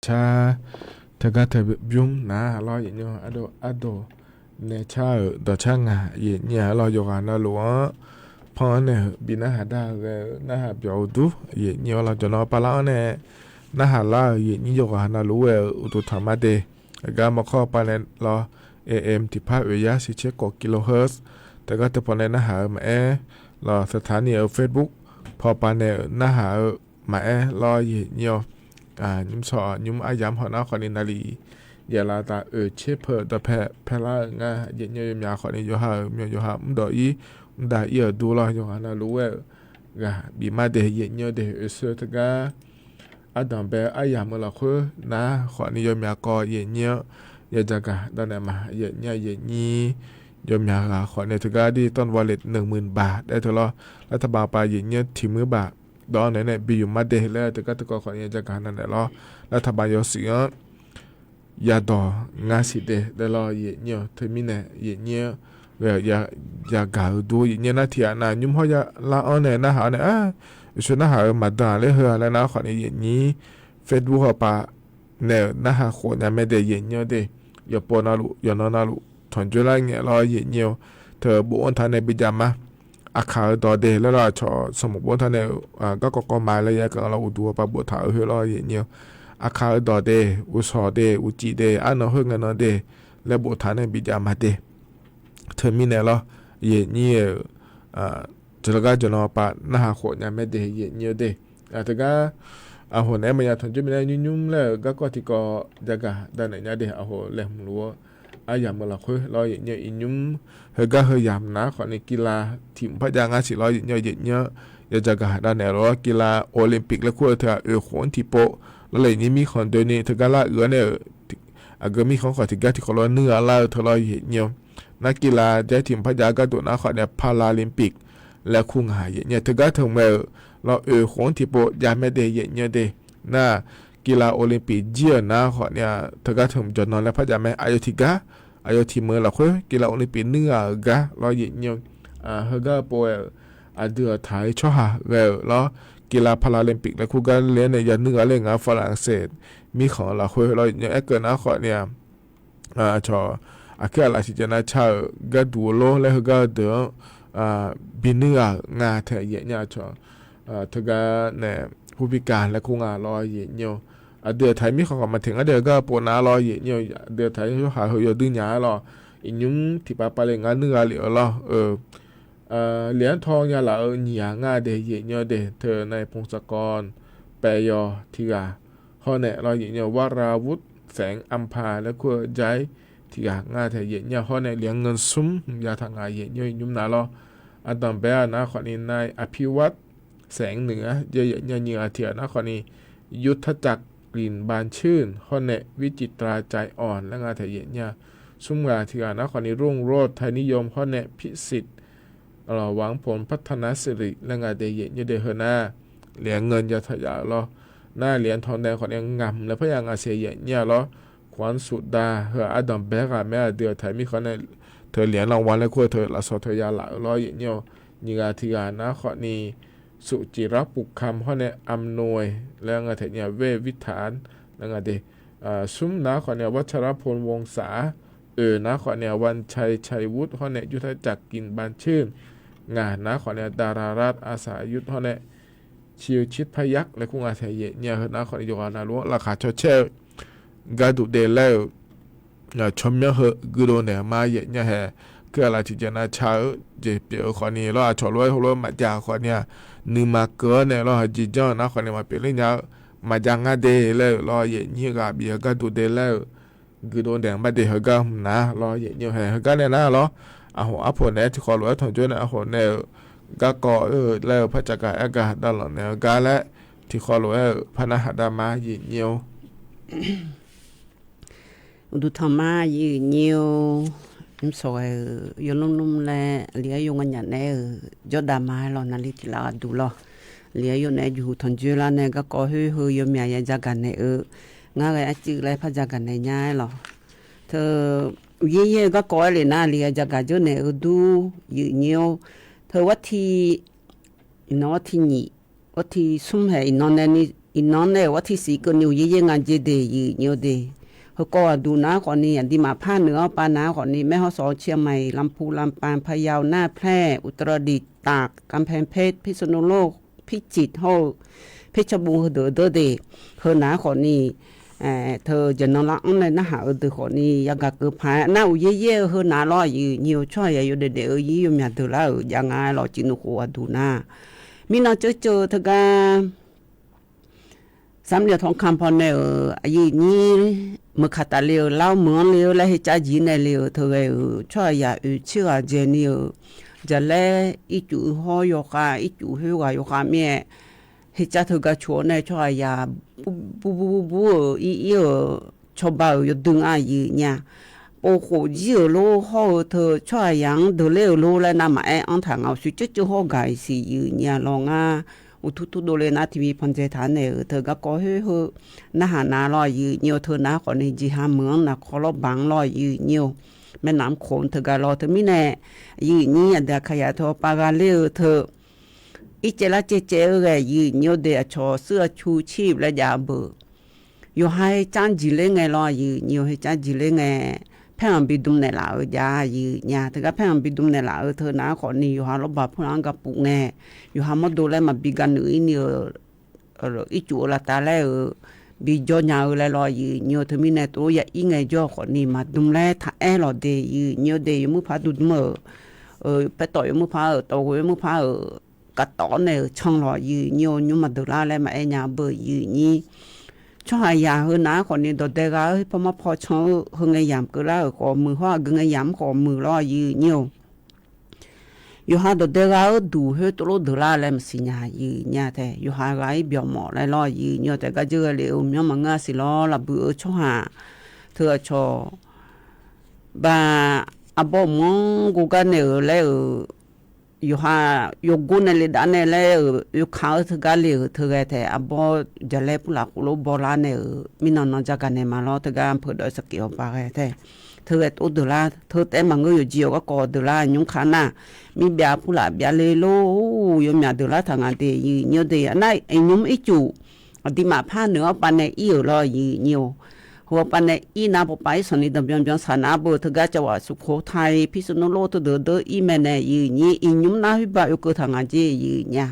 cha ta ga ta byum na lo yin yo ado ne cha do cha nga yin nya lo yo ga na loพอเนี่ยบินะหาได้นะหาเปียวดูเยนี่เราจะนอปลาเนี่ยนะหาล่าเยนี่ยกหานารู้อุตุธรรมะเดกามาข้อไปเนี่ยรอ AM ที่ภาควิทยาสิเชกกิโลเฮิรตซ์แต่ก็จะพอในนะหามารอสถานีFacebook พอไปเนี่ยนะหามารอเยนี่ยุ่มสอยุ่มอายามหอนาคอนินาลีอย่าลาตาเชเพอตะแพลางาเยนี่ยมยาขอนี่โยหามีโยหาดออีได้เยอะดูเราอย่างนั้นรู้ว่ากะบีมาเดย์เยอะเดย์เสือตะกาอาดัมเบอายามเราคือนะขอนิยมยากอเยอะยจักะตอนนี้มาเยอะนี้ยมยากขอเนี่ยตะกาดีต้นวอลเล็ต10,000 บาทได้เท่าไรรัฐบาลไปเยอะที่มือบาทดอนเนี่ยบีอยู่มาเดย์แล้วตะกาขอเนี่ยจักะนั่นแหละล้อรัฐบาลยศยยาดองาสิเดได้ล้อเยอะเทมินเยอะอย่ากาดูอย่างเงี้ยนะที่นะยุ่มเขาจะละอ้อนเนี่ยนะหาเนี่ยชวนนะหามาด่าเลยเหรอแล้วนะขอเนี่ยอย่างนี้เฟซบุ๊กเขาปะเนี่ยนะหาคนเนี่ยไม่ได้อย่างเงี้ยเดอย่าปนอาลุอย่านอนอาลุถอนจุฬาเงี้ยรออย่างเงี้ยเธอบุญทันในบิจามาอาคาต่อเดแล้วเราชอสมุบุญทันเนี่ยก็มาเลยกันเราอุดตัวปะบุตรเฮรออย่างเงี้ยอาคาต่อเดอุสอเดอุจิเดอันนั้นเฮกันนเดแล้วบุตรทันในบิจามาเดเธอมีเนี่ยหรอเย่นี่จะละก็จะนอปะน่าหาคนยังไม่ได้เย่นี่เด้แต่ก็หัวไหนมันยังทนจุไม่ได้ยุ่มแล้วก็ที่ก็จะก็ด้านไหนเนี่ยเด้หัวแหลมรัวอยามมาละคุยรอเย่นี่ยุ่มเฮก็เฮยามนะขอในกีฬาทีมพยางาสิรอเย่นี่อย่าจะก็ด้านไหนรอกีฬาโอลิมปิกแล้วคุยเธอคนที่โปแล้วเลยนี่มีคนเดินนี่เธอก็ละเนี่ยก็มีของขอที่ก็ที่เขารอเนื้อละเธอรอเย่นี่นักกีฬาได้ทีมพยากระโดดน้ำขอเนี่ยพาราลิมปิกและคุ้งหายเนี่ยเธอก็ถึงเมื่อเราของที่โปยาไม่ได้เนี่ยเดน่ากีฬาโอลิมปิกเจียนะขอเนี่ยเธอก็ถึงจนนอนแล้วพยาไม่อายุที่เมื่อเราคุยกีฬาโอลิมปิกเนื้อกะเราเนี่ยเฮก็โปเดือไทยช่อหาแล้วกีฬาพาราลิมปิกและคู่กันเลี้ยงในยันเนื้อเล่นงานฝรั่งเศสมีของเราคุยเราเนี่ยเกิดนะขอเนี่ยชออาแค่ละที่จะน่าเช่าก็ดูโลแล้วก็เดี๋ยวบินเนื้องาเธอเยอะเนี่ยชอเธอก็เนี่ยผู้พิการและคงรอเยอะเนี่ยเดือไทยมีของมาถึงเดือก็ปนรอเยอะเนี่ยเดือไทยเขาหาเขาอยู่ดึงหยารออีนุ่มที่ปาเลยงานเนื้อเหลือรอเหรียญทองยาละหนีงาเดยเยอะเนี่ยเดเธอในพงศกรแปยอที่กาเขาเนี่ยรอเยอะเนี่ยวราวุธแสงอัมพาและก็ใจที่งาเธอเยอะเนี่ยเขาในเลี้ยงเงินซุ้มยาทางงาเยอะเนี่ยยุ่มนาลออันต่อไปนะคนนี้นายอภิวัตแสงเหนือเยอะเนี่ยเนื้อเถียนะคนนี้ยุทธจักรกลิ่นบานชื่นเขาในวิจิตราใจอ่อนและงาเธอเยอะเนี่ยซุ้มงาที่นะคนนี้รุ่งโรจน์ไทยนิยมเขาในพิสิทธิ์เราหวังผลพัฒนาสิริและงาเดยเยอะเดเฮน่าเหรียญเงินยาทยาลอหน้าเหรียญทองแดงคนนี้งามและพยางอาเซียเนี่ยลอขวัญสุดาเฮออดัมแบกแม่เดือไทยมีคนในเธอเหรียญรางวัลและคู่เธอละสอทยาหลายร้อยเนี่ยยิงาธิกานะคนนี้สุจิรปุกคำเขาในอำนวยและงาเทเนี่ยเววิธานและงาเดซุ้มนะคนเนี่ยวัชรพลวงศานะคนเนี่ยวันชัยวุฒิเขาเนี่ยยุทธจักรกินบานชื่นงานนะคนเนี่ยดารารัตอาสายุทธเขาเนี่ยชิวชิดพยักและคู่งาเทเยเนี่ยนะคนเนี่ยโยกานาล้วราคาเช่กาดุเดลแล้วชมยังเหอะกุโดเนี่ยมาเยอะเนี่ยแฮก็อะไรที่จะน่าเช้าเจ็บเปียวคนนี้เราชอบรวยมาจากคนเนี่ยนึกมาเกินเนี่ยเราจีจ้านะคนเนี่ยมาเป็นเรื่องยาวมาจังอาเดแล้วเราเยอะเนี่ยกับเบียก็ดุเดแล้วกุโดแดงมาเดฮก็นะเราเยอะเนี่ยแฮก็เนี่ยนะเราอาผลเนี่ยที่ขอรวยถอนจุนอาผลเนี่ยก็ก่อแล้วพระจักรอากาศตลอดเนี่ยก็และที่ขอรวยพระนาหดามาเยอะเนี่ย
ดูธรรมะยืนเยียวน้ำสวยยนนุ่มๆเลยเลี้ยยงกันอย่างนี้ยอดดามาเรานั่นลิติลาดูเราเลี้ยยงเนี่ยอยู่ทนจุลาเนี่ยก็ก่อให้ยมยาจักกันเนี่ยง่ายจืดเลยพระจักกันเนี่ยง่ายหรอเธอเย่ๆก็ก่อเลยนะเลี้ยจักกันจุเนี่ยดูยืนเยียวเธอวัดที่น้อที่นี่วัดที่สุ่มให้น้องเนี่ยนี่ อีน้องเนี่ยว่าที่สีก็นิวยี่งานเจเดยเนียวเดเขาก็ดูนะก่อนนี้อันที่มาภาคเหนือปานาก่อนนี้แม่ฮ่องสอนเชียงใหม่ลำพูนลำปางพะเยาน่านแพร่อุตรดิตถ์ตากกำแพงเพชรพิษณุโลกพิจิตรโฮเพชรบูรณ์เดอเดเฮอหนาก่อนนี้เธอจะนอนละอันเลยนะหาตัวก่อนนี้ยังกะเกือบหายน่าอุเย่เฮอหนาลอยอยู่ช่วยอยู่เด็ดยี่อยู่มีตัวแล้วยังไงเราจินุหัวดูนะมีน้องเจอเธอกันสามเหลี่ยมทองคำพอเนี่ยยี่นี้มื่อขัดเลี้ยวเล่าเหมือนเลี้ยวแล้วให้จ่าจีนเลี้ยวเธอช่วยอย่าเชื่อเจนี่จะเล่อีจูห่อยกาอีจูหัวยกาเมียให้จ่าเธอก็ชวนเนี่ยช่วยอย่าบูอีชอบบ่าวดึงอายุเนี่ยโอ้โหยี่โลห่อเธอช่วยยังเดือดเลี้ยวโลแล้วน้ำไอ้อันถังเอาสุดจะห่อไก่สิเนี่ยลองอุทุตุโดเลนาทีวีพันเจฐานเนี่ยเธอก็เฮ้นาหานาลอยยืเนียวเธอนาขอในจีหาเมืองนะขอรบบังลอยยืเนียวแม่น้ำโขงเธอก็รอเธอไม่แน่ยืนี่อันเดียขยะทอปากาเลี้ยวเธออีเจละเจเลยยืเนียวเดียชอเสื้อชูชีพและยาเบออยู่ให้จ้างจีเล่ไงลอยยืเนียวให้จ้างจีเล่ไงแพ่งบิดุมในหลาวยายืเนี่ยเธอก็แพ่งบิดุมในหลาเธอนาขอนี่อยู่หารบบับพลังกับปุกแง่อยู่หามาดูแลมาบิกันอีเนี่ยอีจูละตาแล้วบิจญาเลยลอยยืเธอมีในตัวอย่าอีไงจ่อขอนี่มาดุมแลถ้าหลอเดยืเนี่ยเดยมือพาดุมไปต่อยมือพาตัวมือพากัดต่อเนี่ยช่องลอยยืมาดูแลแล้วมาเนี่ยเบอยืนี่ช่วยยาเฮนะคนนี้ตัวเด็กพอมาพอช่วยเฮงยามก็แล้วขอมือห่อกึ่งยามขอมือรอยืเนียวอยู่หาตัวเด็กดูเฮตัวดูลาแล้วมันสิญายืเนี่ยแต่อยู่หาไรเบี่ยวหมอแล้วรอยืเนียวแต่ก็เจอเลยมีมังงาสิล้อละเบื่อช่วยหาเธอชอบาอบมงกูกันเนี่ยแล้วอยู่หาอยู่กุนเลยด้านเนี่ยเลยอยู่ข้าวเธอก็เลยเธอแต่อบจะเล่ปุหลักลูบอลาเนี่ยมีนอนจากกันเนี่ยมาแล้วเธอก็เปิดด้วยสกิลปากแต่เธอตัวเดล่าเธอแต่มังก็อยู่จีโอก็กอเดล่ายุ่งขาน่ะมีเบียปุหลักเบียเลยโลอยู่มีเดล่าทางานเดียยืนเดียนั่นไอ้ยุ่งไอ้จู่ที่มาผ้าเนื้อปันเนี่ยอีรอยืนเดียวหัวปันเนี่ยอีนาปไปสนิทเบียงสานาบุตรก็จะว่าสุโขทัยพิษณุโลกตัวเดินอีแม่เนี่ยยืนนี่อียุ่งน่าวิบากอยู่ก็ทางานเจียยืนเนี่ย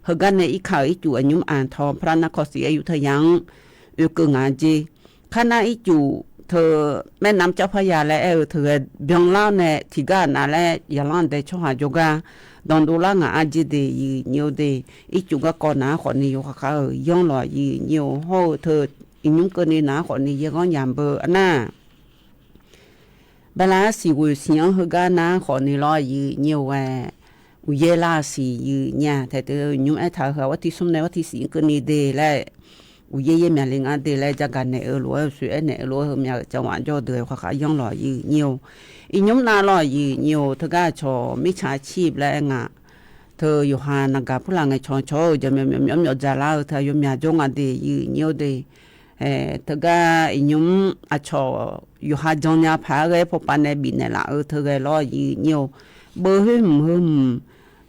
เฮกันเนี่ยอีข่าวอีจู่อายุ่งอ่านทองพระนครศรีอยุธยาอยู่ก็งานเจียขณะอีจู่เธอแม่น้ำเจ้าพระยาและเธอเบียงเล่าเนี่ยที่กันนั่นแหละยาลันเดชหาจุกาดอนดูล่างอาจีเดียเนียวเดอีจุกก็ก่อนนะคนนี้อยู่เขาย่องลอยยืนเนียวโหเธออีนุ่งก็นี่นะคนนี้ยังก็ยามเบอร์น่ะเวลาสิวเสียงเฮกันนะคนนี้ลอยยืนเนียวแหวอุเยลาสิยืนเนี่ยแต่เธอยุ่งไอ้ท่าเขาว่าที่สมในว่าที่สิงก็นี่เดและอุเย่เมียลิงอันเดลัยจากกันเนี่ยรัวสวยเนี่ยรัวเมียจังหวะจ่อเดือยเขาขายย่องลอยยืนเนียวอีนุ่มนาลอยยืนเนียวเธอก็ชอมิจฉาชีพแล้วงะเธออยู่หานักผู้หลังไอ้ชอนชอจะมีจะลาเธออยู่เมียจงอันเดยืนเนียวเดเธอก็อีนุ่มอาชออยู่หาจงยาพาเกพอปันในบินเนี่ยละเธอก็ลอยยืนเนียวเบอร์หึม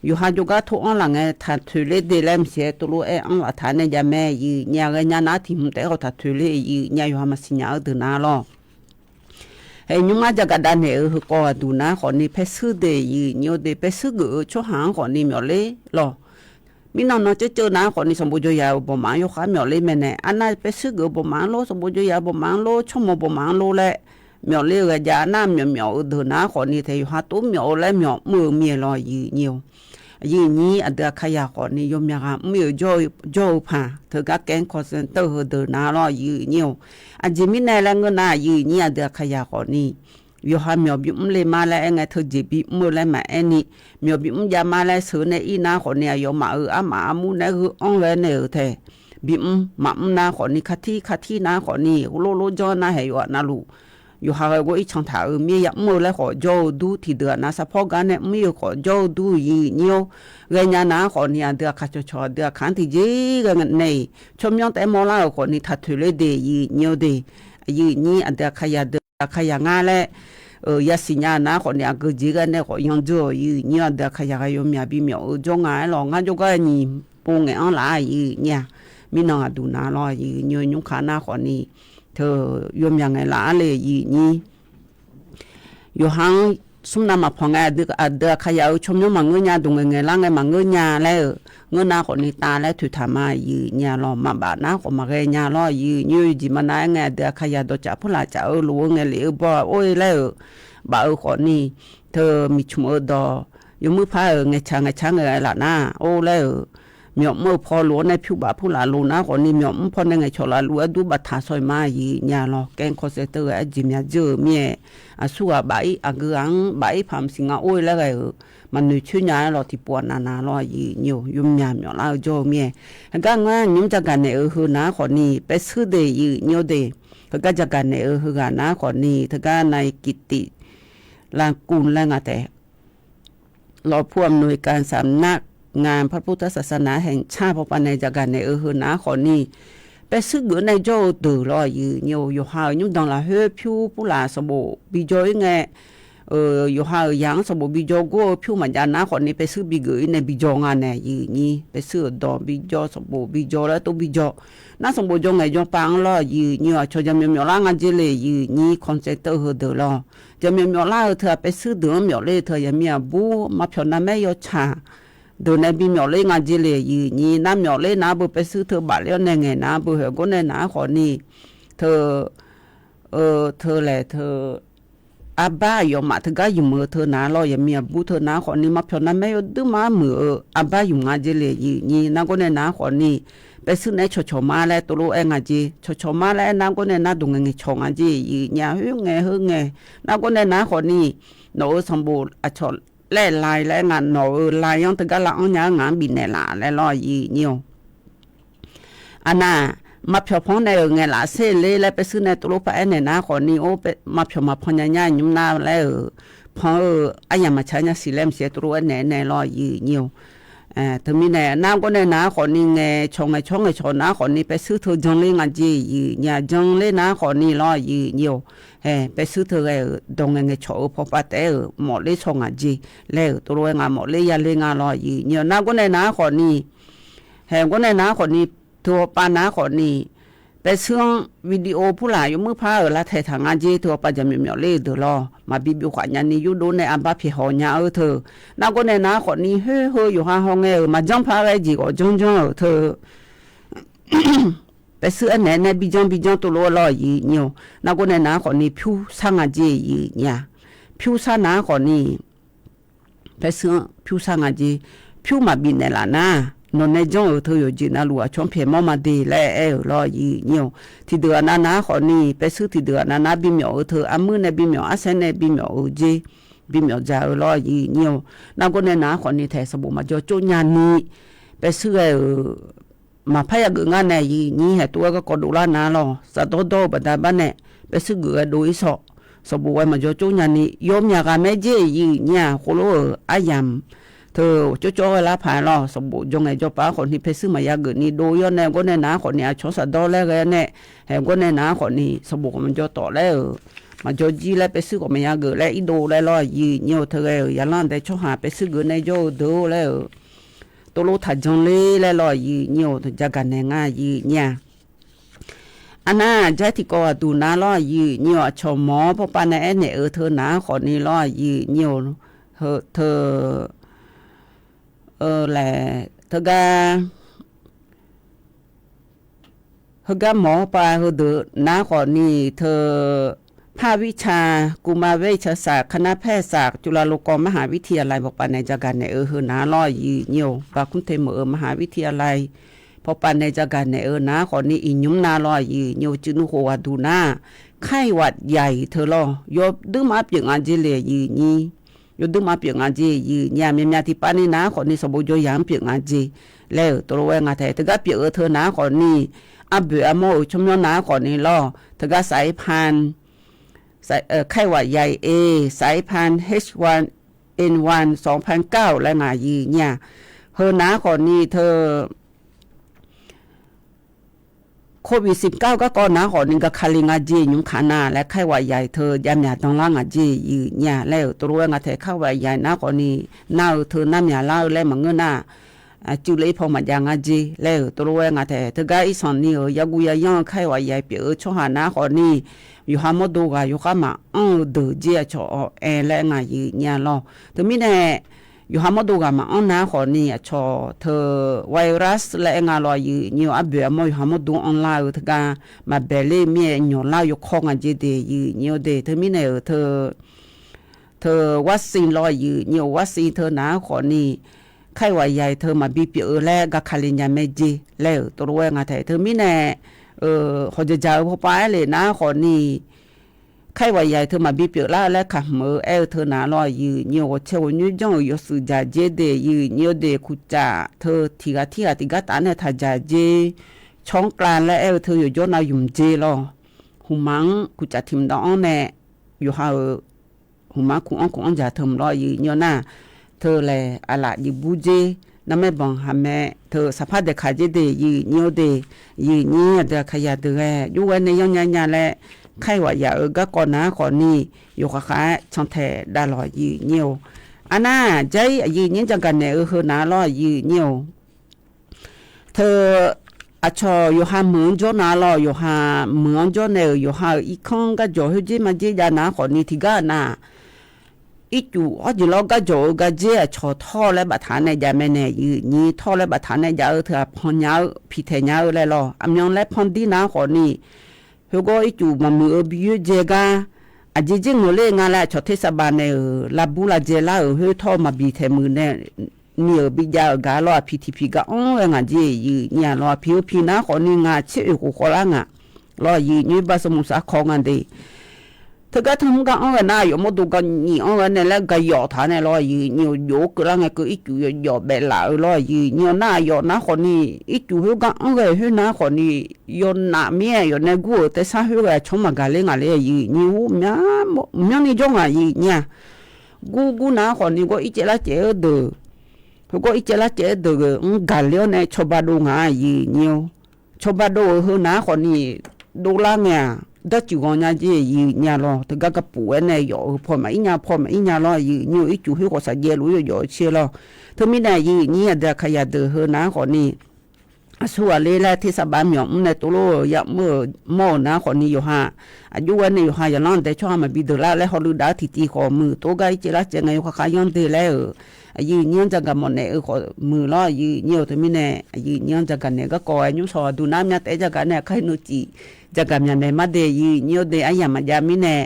อยู่หาจุกทุกอันหลังไงถัดถือเล่เดลมเสียตัวรู้อันละฐานในยาแม่ยืนยาเงี้ยนาทีมแต่เขาถัดถือเล่ยืนยาอยู่หามาสิญญาตื่นนาล้อเฮ้ยยุ่งอาจากกันเนี่ยก็ดูนะคนนี้เพศเดย์ยืนเนียวเดย์เพศเกอช่วหางคนนี้มีอะไรล้อมีน้องเจอนะคนนี้สมบูรณ์ยาวบ่มาอยู่ข้ามีอะไรแม่เนี่ยอันนั้นเพศเกอบ่มาล้อสมบูรณ์ยาวบ่มาล้อชั่วโมงบ่มาล้อแหละมีอะไรก็ยาหน้ามีดูนะคนนี้เธออยู่หาตัวมีอะไรมีมือมีล้อยืนเนียวยี่นี้อันเดียขยะก่อนนิยมยังไม่จ่อผ่าเธอก็แกงคอนเซนเตอร์เดินนาล้อยืนเนียวอันจิมินในแรงเงินน่ะยี่นี้อันเดียขยะก่อนนี้อยู่หามีบิมเลยมาแล้วไงเธอจีบิมือแล้วมาอันนี้มีบิมยามาแล้วซื้อในอีนาคนนี้อยู่มาอามามูในคืออ่องเลยเนี่ยเธอบิมมานาคนนี้คัที่นาคนนี้โลจอนาเหยวนาลูอยู่หาก็อีช่างถามีอยากมือแล้วขอโจดูที่เดือนนะสะพอกันเนี่ยมีขอโจดูยีเนียวเรียนนะขอเนี่ยเดือดขัดชอเดือดขันที่จีกันเนี่ยชมยองแต่มอลาขอนี่ทัดถือเลยเดียยีเนียวเดียยีนี่อันเดือดขยะเดือดขยะงาและยาสิญานะขอเนี่ยก็จีกันเนี่ยขอยองโจยีเนียวเดือดขยะก็ยมยาบิเมียวจงไงหลองงานจงก็นี่ปูงไงอันหลายยีเนี่ย มีน้องดูนาลอยยืนยุงขาหน้าขอนี้เธอยมยังไงละเลยยืนนี้อยู่ห้างสุนมาพองไงเดือขยาวชมยมังเงยาดุงไงล่างไงมังเงยาแล้วเงยนาคนนี้ตาแล้วถือธรรมายืนยาลอมาบานาคนมาเงยาลอยืนยืนจิมันไงเดือขยาดจับผู้หลาจะรู้ไงเหลือบ่โอ้ยแล้วบ่าวคนนี้เธอมีชมดอยมือพายไงช่างไงล่ะนะโอ้แล้วมีอมือพอหลวในผิวบาผู้หลาลูนะคนนี้มีอพอในไงชลาลัวดูบัตรซอยมายืนยาลอแกงคอนเซเตอร์จิมยาเจอเมียสัวใบอักอังใบพามสิงโอ้ยแล้วไงมันนึกชื่อยาเราที่ปวดนาลอยยืนอยู่ยุ่มยามอยู่แล้วโจเมียก็งั้นยุ่มจากกันในหือนะคนนี้ไปซื้อเดยยืนอยู่เดยก็จากกันในหือกันนะคนนี้ถ้าก็ในกิติลางกุลแล้วไงแต่เราผู้อำนวยการสำนักงานพระพุทธศาสนาแห่งชาติพบในจากกันในหือนะคนนี้ไปซื้อเงินในโจตื่นรออยู่หายุ่งดังละเฮือผิวผู้หลาสบู่บิจอยไงอยู่หายังสบู่บิจอยก็ผิวมันยานะคนนี้ไปซื้อบิเกยในบิจอยงานเนี่ยยืนนี่ไปซื้อดอกบิจอยสบู่บิจอยแล้วตัวบิจอยน่าสบู่จงไงจงปังรอยืนนี่ชจะมีมีล่างงานเจเลยยืนนี่คอนเซ็ปต์เธอเดือรอจะมีมีล่าเธอไปซื้อเดือมีเลยเธอยังมีบูมาเพียงนั้นไม่ยอชาโดนในบิมเลยงานเจเลยยืนนี่น้ำเลยน้ำบุไปซื้อเธอบาดแล้วในไงน้ำบุเหรอก็ในน้ำขอนี่เธอแหละเธออาบ้ายอมมาเธอก็อยู่มือเธอน้ำรอยังมีบุเธอน้ำขอนี่มาเพียงนั้นไม่ยอดื้อมามืออาบ้าอยู่งานเจเลยยืนนี่น้ำก็ในน้ำขอนี่ไปซื้อในชอมาแล้วตัวรู้เองอ่ะจีชอมาแล้วน้ำก็ในน้ำตรงไงชงอ่ะจียืนเนี่ยฮึ่งไงน้ำก็ในน้ำขอนี่หนูสมบูรณ์อ่ะชอแล่ลายแล่งานหนูลายยังตะกะละอันยังงานบินในละแล่ลอยยืนเนี่ยอันน่ะมาเพียบพองในไงล่ะเส้นเลยแล้วไปซื้อในตัวรูปในน้าขอนี่โอ้ไปมาเพียบมาพองย่ายุ่มหน้าแล้วพอไอ้ยังมาใช้เนี่ยสีเล่มเสียตัวในรอยยืนเนี่ยถึงมีในน้ำก็ในน้าขอนี่ไงชงน้าขอนี่ไปซื้อเธอจังเลยงานจียืนเนี่ยจังเลยน้าขอนี่รอยยืนเนี่ยไปซื้อเธอไงตรงไงชอพอปัดหมดเลยชงงานจีแล้วตัวรู้งานหมดเลยยาเลยงานรอยยืนเนี่ยน้าก็ในน้าขอนี่ก็ในน้าขอนี่ตัวปานาขอนี่ไปซื้อวิดีโอผู้หลายอยู่มือพาละไทยทางงานจีตัวปาจะมีเล่เดือดรอมาบิบิขวัญยันนี่อยู่ดูในอันบ้าเพียหอยาเธอน้าก็ในน้าขอนี่เฮ้ยอยู่ห้างห้องมาจังพาอะไรจีก็จังเธอ ไปซื้ออันไหนในบิจงตัวรอยีเนี่ยน้าก็ในน้าขอนี่ผิวสร้างงานจีเนี่ยผิวสร้างน้าขอนี่ไปซื้อผิวสร้างงานจีผิวมาบินในละน้านนในจงเธออยู่จีน่าลัวชมเพียมมาดีและรอยีเนี่ยที่เดือนน้าขอนี่ไปซื้อที่เดือนน้าบิมเอาเธออันมือในบิมเอาอาเซนในบิมเอาจีบิมเอาจะรอยีเนี่ยน้าก็ในน้าขอนี่แทสบูมาจโจญานี่ไปซื้อมาพายกงานในยีนี่เหตัวก็กดดูแลน้าลอสะโตบัดดาบ้านเนี่ยไปซื้อเกลือดูอิสบูไว้มาจโจญานี่ยมอยากไม่เจยีเนี่ยโคโลอายามเธอโจละผ่านรอสมบูรณ์จงไงจป้าคนที่ไปซื้อมายาเกิดนี่ดูย้อนแนวก็ในน้าคนนี้ชอสะดอแล้วกันเนี่ยแหงก็ในน้าคนนี้สมบูรณ์มันจะต่อแล้วมาจจีแล้วไปซื้อกับมายาเกิดแล้วอีดูแล้วรอยีเนี่ยเธออย่าลั่นแต่ชอหาไปซื้อเกิดในโจดูแล้วตัวรู้ถัดจงเลยแล้วรอยีเนี่ยจะกันในง่ายยีเนี่ยอันน่ะใจที่ก็ดูน้ารอยีเนี่ยชมหมอพอปานในเนี่ยเธอน้าคนนี้รอยีเนี่ยเธอแหละเธอก็หมอปลาเดือน้าขอนี่เธอภาควิชากุมารเวชศาสตร์คณะแพทยศาสตร์จุฬาลงกรณ์มหาวิทยาลัยบอกปานในจากการในน้าร้อยยี่ยวปาคุณเทมมหาวิทยาลัยพอปานในจากการในน้าขอนี่อิยุ้มน้าร้อยยี่ยวจึงหัวดูหน้าไข้หวัดใหญ่เธอรอยบดื้อมาเปลี่ยนอันเจเลยยี่ยดูมาเปลี่ยนงานจีเนี่ยมีที่ป้านี่นะคนนี้สมบูรณ์ยามเปลี่ยนงานจีแล้วตัวเองงานไทยแต่ก็เปลี่ยนเธอนะคนนี้อับเบื่อโมชมย้อนนะคนนี้ล่อเธอก็สายพันธุ์ไข้หวัดใหญ่เอสายพันธุ์ H1N1 2009และงานยีเนี่ยเธอนะคนนี้เธอโควิด19ก็ก่อนนะขอนึงก็คาลิงาจียุงขานาและไข้หวัดใหญ่เธอยามยาต้องล่างอาจีเนี่ยแล้วตัวเองก็เธอไข้หวัดใหญ่นะขอนี้น่าเธอน้ำยาเล่าแล้วมันเงินน่ะ จุเลยพอมายังอาจีแล้วตัวเองอาแต่ถ้าก็อีสานนี่ยากุยายังใครว่าใหญ่เปียชหานาขอนี่อยู่หามาดูกันอยู่ข้ามาเดือเจียชอแรงายีเนี่ยรอแต่ไม่แน่อยู่หามาดูกันมานาขอนี่ชอเธอไวรัสแรงาลอยอยู่อับเบียมอยู่หามาดูออนไลน์ถ้าก็มาเบลเล่เมียหย่อนเล่าอยู่ข้องอาจีเดียอยู่เดียเธอไม่แน่เธอวัคซีนลอยอยู่วัคซีนเธอหนาขอนี่ใครว่าใหญ่เธอมาบีเปียแล้วก็คาลินยาเมจีแล้วตัวเองอาแต่เธอไม่แน่เขาจะเจอพอไปเลยนะขอนี่ใครว่าใหญ่เธอมาบีเปียแล้วค่ะเมื่อเธอหนาลอยอยู่เชวยุ่งย่องอยู่สุดาเจเดอยู่เดคุจ่าเธอทีกตาเนี่ยถ้าจ่าเจช่องกลางแล้วเธออยู่ย้อนเอายุ่มเจลอหุมังคุจ่าทิมดองแน่อยู่หาหุมังคุองจ่าเธอลอยอยู่หน้าเธอเลยอะไรอยู่บูเจนั่นไม่บังหาแม่เธอสภาพเด็กขาเจเดยืนโยเดยืนนี่เด็กขยะเดืออยู่วันในยังยาแหละใครว่าอย่าก็ก่อนนะก่อนนี้อยู่กับขาช่องแถดาลอยยืนโยอันน่ะใจยืนนี่จังกันเนี่ยคือหน้าลอยยืนโยเธออาชออยู่หาเหมือนจ้าหน้าลอยอยู่หาเหมือนจ้าเนี่ยอยู่หาอีกครั้งก็จ่อให้เจมาเจยาหน้าก่อนนี้ที่กันน่ะอีจูอ๋อจีเราก็โจก็เจ้าชอท่อและบัตรในยาแม่เนี่ยยืนนี่ท่อและบัตรในยาเธอพอนยาพิเทยาเลยล่ะอเมริกันและพอนดีนะคนนี้เขาก็อีจูมามือบิวเจกาอาจจะงเลยงานละชอเทศบาลเนี่ยลาบูลาเจล่าเฮท่อมาบีเทมือเนี่ยเนี่ยบิจากาลอพีทีพีก็อ๋องานเจยืนเนี่ยลอพิวพีนะคนนี้งานเชื่อกูขอละงะลอยืนนี่บาสมุสาของงานดีเธอก็ทำกันอะไรนะอยู่มาดูกันนี่อะไรเนี่ยแล้วก็หยอดท่านเนี่ยรออยู่อยู่ก็แล้วไงก็อีกอยู่หยอดแบบหล่อรออยู่หน้าหยอดหน้าคนนี้อีกอยู่เขากันอะไรเขาหน้าคนนี้หยอดหน้าเมียหยอดในกูแต่ซาเขาก็ชมมากันเลยอะไรอยู่เนี่ยนี่จ้องอะไรเนี่ยกูหน้าคนนี้ก็อีเจล่าเจอเด้อเขาก็อีเจล่าเจอเด้อกันเลี้ยวในชอบดูงานอยู่ชอบดูเขาหน้าคนนี้ดูล่างเนี่ยđó chủ con nhà gì nhà lo từ các bụi này dọ phò mấy nhà lo gì nhiều ít chủ hiếu của xã dê lúa dọ chia lo thứ mấy này gì nhỉ đã khai từ hơn ná còn ni xua lê la thì sao bán nhộng này tôi lo ya mò ná còn ni yo ha ayu anh này ha ya lon để cho mà bị được la lấy họ lưu đá thì khó mưa tôi gai chỉ là chỉ ngày họ khai yon từ lẽ gì nhân chẳng cần một này họ mưa lo gì nhiều thứ mấy này gì nhân chẳng cần này có coi nhúng sò đủ nam nhát để chẳng cần này khai nuôi chỉจะกันอย่างในมาเดียยี่เดียอายามยามิเน่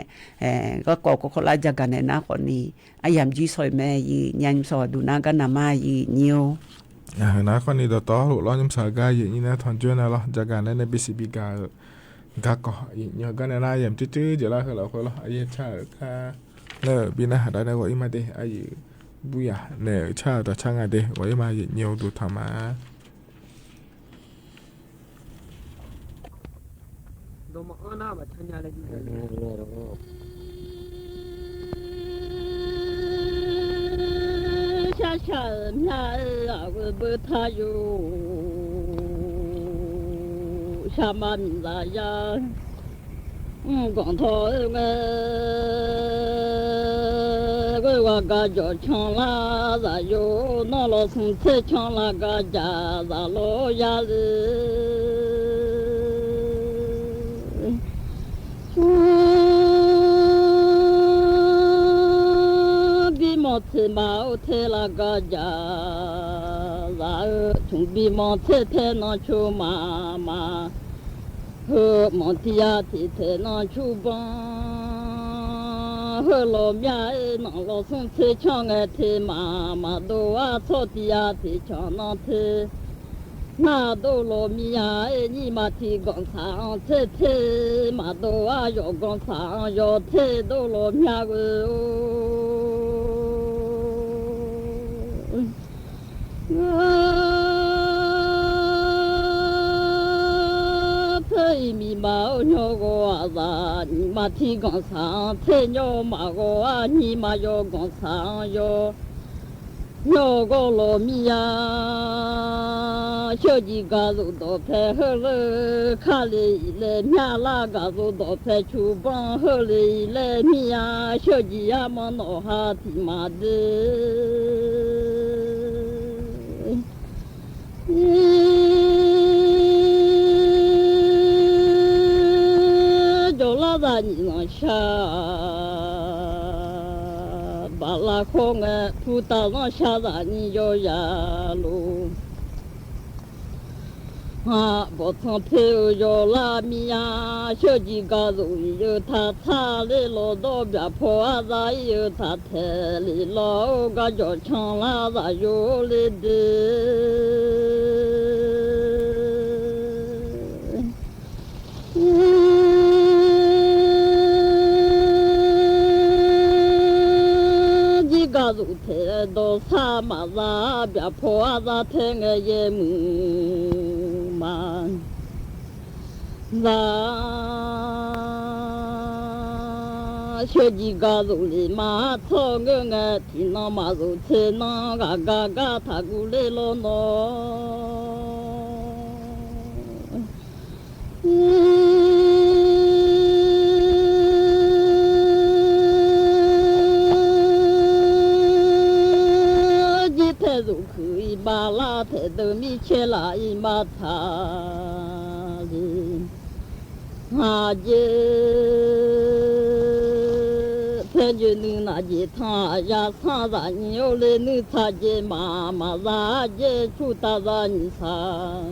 ก็ก็ลาจะกันในน้าคนนี้อายามจีสอยแม่ยี่ยันสอดูน้ากันนามายี่เนียว
น้าคนนี้ต่อหลุดล้อยิ้มสากายยี่นะทอนจ้านะล้อจะกันในบิสิบิกาก็ก็ยี่เนียวกันในน้ายามจื้อจะลาเขาเราคนล้อยี่ชาค่ะเนอบินะได้ได้ว่าอีมาเดอายี่บุยาเนอชาต่อช่างเดว่าอีมายี่เนียวดูธรรมะ
どうもアナはチャンネルで
下山呀，我不他有什么名字呀？光头我个叫唱啦，咱有那老孙子唱那个家，咱老家子。比毛车毛车那个家，然从比毛车车那出妈妈，和毛提呀提车那出帮，和老面那老孙车抢个车妈妈都啊草地呀提抢那车。那都老米呀，你嘛提工厂车车，嘛都啊要工厂要车都老米呀个车米嘛要个啥，你嘛提工厂车要嘛个啊，你嘛要工厂要。有个老米呀，小几个肉多拍好了，看了来面那个肉多拍出帮好了来米呀，小几呀么闹哈提嘛的，空不打让下让你要呀路。不曾陪着拉米呀，小几个路有他擦的老道别破啊，咋有他太里老个叫长啦，咋有来的？几个路太到啥嘛咋别破啊，咋太个也木。那小几个路里嘛，草根个天那嘛路车那嘎他过来了喏。你太路可以把拉太都米切拉一马塔里。je thế như nữ na je tha ya sa ra nhiều le nữ tha je ma ra je chu ta ra ni sa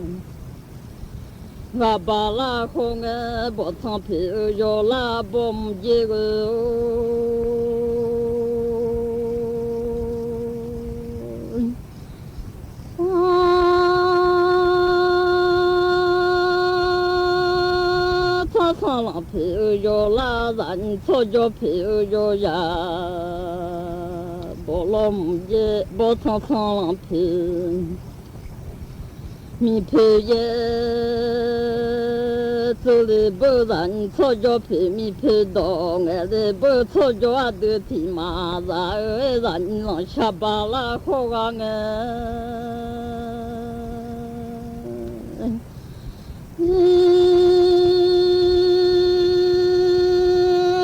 và ba la không bỏ thang phi yo la bom je sang phi yo la ran cho jo phi yo ya bo lom je bo sang phi mi phi ye tu le bo ran cho jo phi mi phi dong le bo cho jo a de ti ma za ran lo sha ba la ho ga nge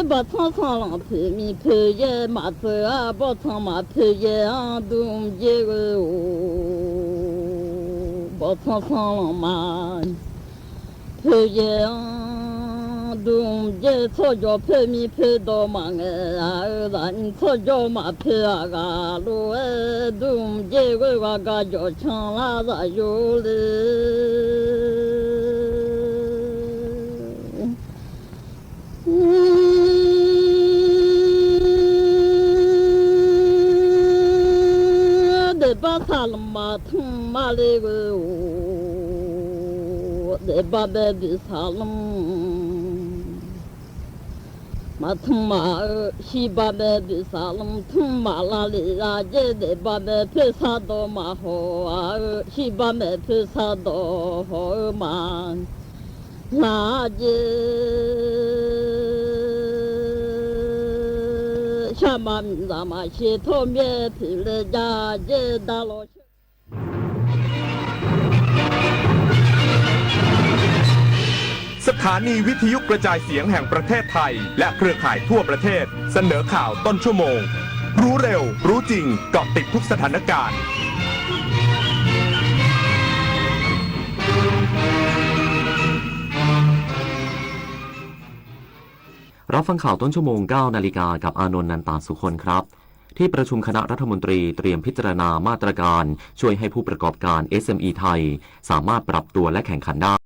ba thang lang phi mi phi ye ma tse a ba thang ma phi ye a dum ye o ba thang lang ma phi ye a dum ye cho jo phi mi phi do ma nge a ran cho jo ma phi a ga lo dum ye wa ga jo chang la za yo le ba salma thum male go de ba be salam ma thum ma shi ba be salam thum ma la le la je de ba be pe sa do ma ho shi ba me pe sa do ho ma la jeชามันสามาเชโทเมียผิเลจาเจดาโล
สถานีวิทยุกระจายเสียงแห่งประเทศไทยและเครือข่ายทั่วประเทศเสนอข่าวต้นชั่วโมงรู้เร็วรู้จริงเกาะติดทุกสถานการณ์
รับฟังข่าวต้นชั่วโมง 9 นาฬิกากับอานนท์ นันตาสุคนครับที่ประชุมคณะรัฐมนตรีเตรียมพิจารณามาตรการช่วยให้ผู้ประกอบการ SME ไทยสามารถปรับตัวและแข่งขันได้